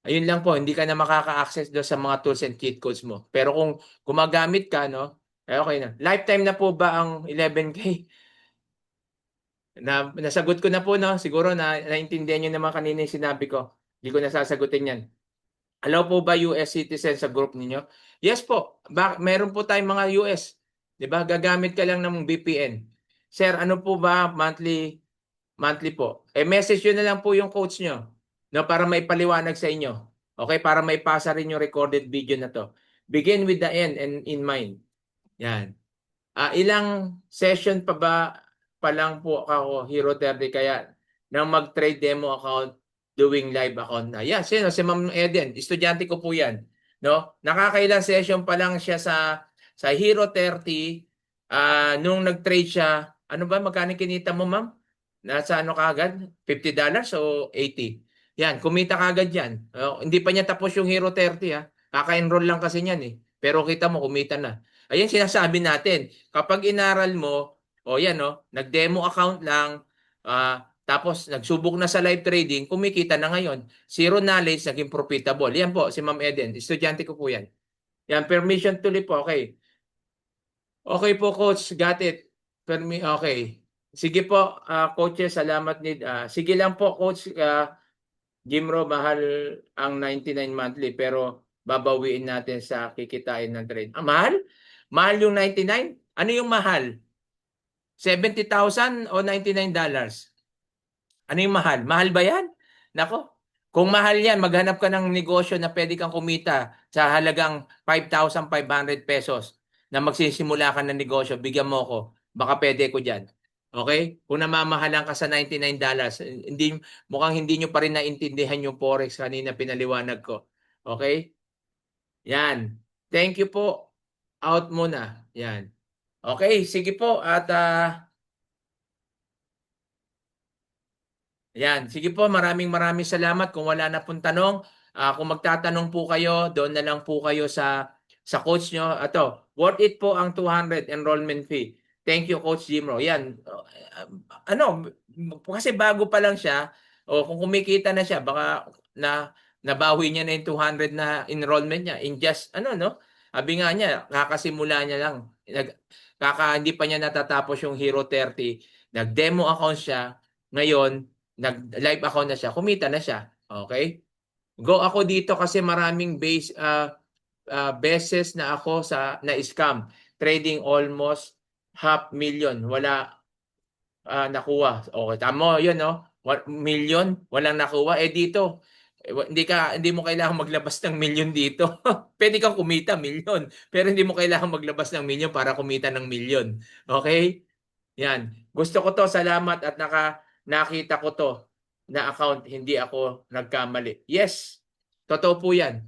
Ayun lang po, hindi ka na makaka-access doon sa mga tools and cheat codes mo. Pero kung gumagamit ka, okay na. Lifetime na po ba ang 11K? Nasagot ko na po, siguro naintindihan nyo naman kanina yung sinabi ko. Hindi ko nasasagutin yan. Allow po ba US citizen sa group ninyo? Yes po. Meron po tayong mga US. 'Di ba? Gagamit ka lang ng VPN. Sir, ano po ba monthly po? Message yun na lang po yung coach nyo, no, para may paliwanag sa inyo. Okay, para may pasa rin yung recorded video na to. Begin with the end and in mind. Yan. Ilang session pa lang po ako, Hero 30, kaya nang mag-trade demo account, doing live account na. Yan, si Ma'am Eden, estudyante ko po yan. No? Nakakailang session pa lang siya sa Hero 30, nung nag-trade siya, ano ba, magkano kinita mo, ma'am? Nasa ano kagad? $50 o 80? Yan, kumita kagad yan. Hindi pa niya tapos yung Hero 30, ha. Kaka-enroll lang kasi niyan eh. Pero kita mo, kumita na. Ayan sinasabi natin. Kapag inaral mo, yan, no, nag-demo account lang, tapos nagsubok na sa live trading, kumikita na ngayon. Zero knowledge, naging profitable. Yan po, si Ma'am Eden. Estudyante ko po yan. Yan, permission to live po. Okay. Okay po, coach. Got it. Okay. Sige po, coaches. Salamat. Sige lang po, coach. Jimro, mahal ang 99 monthly pero babawiin natin sa kikitain ng trade. Mahal? Mahal yung 99? Ano yung mahal? 70,000 o $99? Ano yung mahal? Mahal ba yan? Nako, kung mahal yan, maghanap ka ng negosyo na pwede kang kumita sa halagang 5,500 pesos na magsisimula ka ng negosyo, bigyan mo ko. Baka pwede ko dyan. Okay? Kung namamahalan ka sa $99, mukhang hindi nyo pa rin naintindihan yung Forex kanina pinaliwanag ko. Okay? Yan. Thank you po. Out muna. Yan. Okay, sige po. At yan, sige po, maraming salamat. Kung wala na pong tanong, kung magtatanong po kayo, doon na lang po kayo sa coach nyo. Worth it po ang 200 enrollment fee. Thank you, Coach Jimro. Yan, kasi bago pa lang siya, o kung kumikita na siya, baka nabawi niya na yung 200 na enrollment niya in just, sabi nga niya, kakasimula niya lang. Hindi pa niya natatapos yung Hero 30. Nag-demo account siya. Ngayon, nag-live account na siya, kumita na siya. Okay? Go ako dito kasi maraming beses na ako na-scam. Trading almost 500,000. Wala nakuha. Okay, tama yun, no? 1,000,000, walang nakuha. Dito, hindi mo kailangan maglabas ng milyon dito. Pwede kang kumita milyon, pero hindi mo kailangan maglabas ng milyon para kumita ng milyon. Okay? Yan. Gusto ko to, salamat at nakita ko to na account, hindi ako nagkamali. Yes, totoo po yan.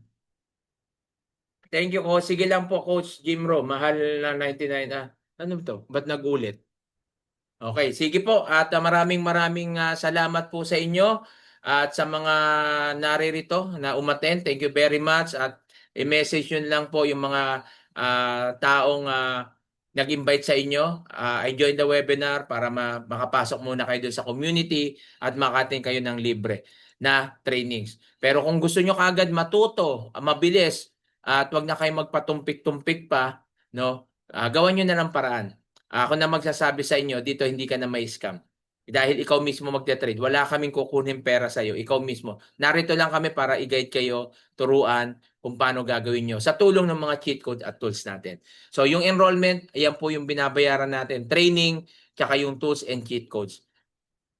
Thank you, Coach. Sige lang po, Coach Jimro. Mahal na 99. Ano to? Ba't nagulit? Okay, sige po. At maraming salamat po sa inyo at sa mga naririto na umattend. Thank you very much. At i-message yun lang po yung mga taong nag-invite sa inyo. I joined the webinar para makapasok muna kayo doon sa community at makating kayo ng libre na trainings. Pero kung gusto nyo kaagad matuto, mabilis, at wag na kayo magpatumpik-tumpik pa, no? Gawan nyo na ng paraan. Ako na magsasabi sa inyo, dito hindi ka na may scam. Dahil ikaw mismo magte-trade. Wala kaming kukunin pera sa iyo. Ikaw mismo. Narito lang kami para i-guide kayo, turuan kung paano gagawin nyo sa tulong ng mga cheat code at tools natin. So yung enrollment, ayan po yung binabayaran natin. Training, tsaka yung tools and cheat codes.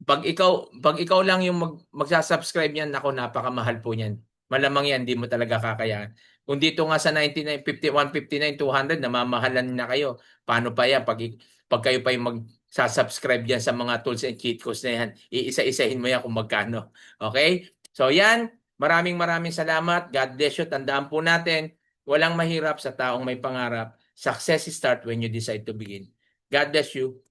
Pag ikaw lang yung magsasubscribe niyan, nako, napakamahal po niyan. Malamang yan, hindi mo talaga kakayahan. Kung dito nga sa 99, 51, 59, 200, namamahalan na kayo. Paano pa yan? Pag kayo pa yung magsasubscribe yan sa mga tools and cheat codes na yan, iisa-isahin mo yan kung magkano. Okay? So yan, maraming salamat. God bless you. Tandaan po natin, walang mahirap sa taong may pangarap. Success start when you decide to begin. God bless you.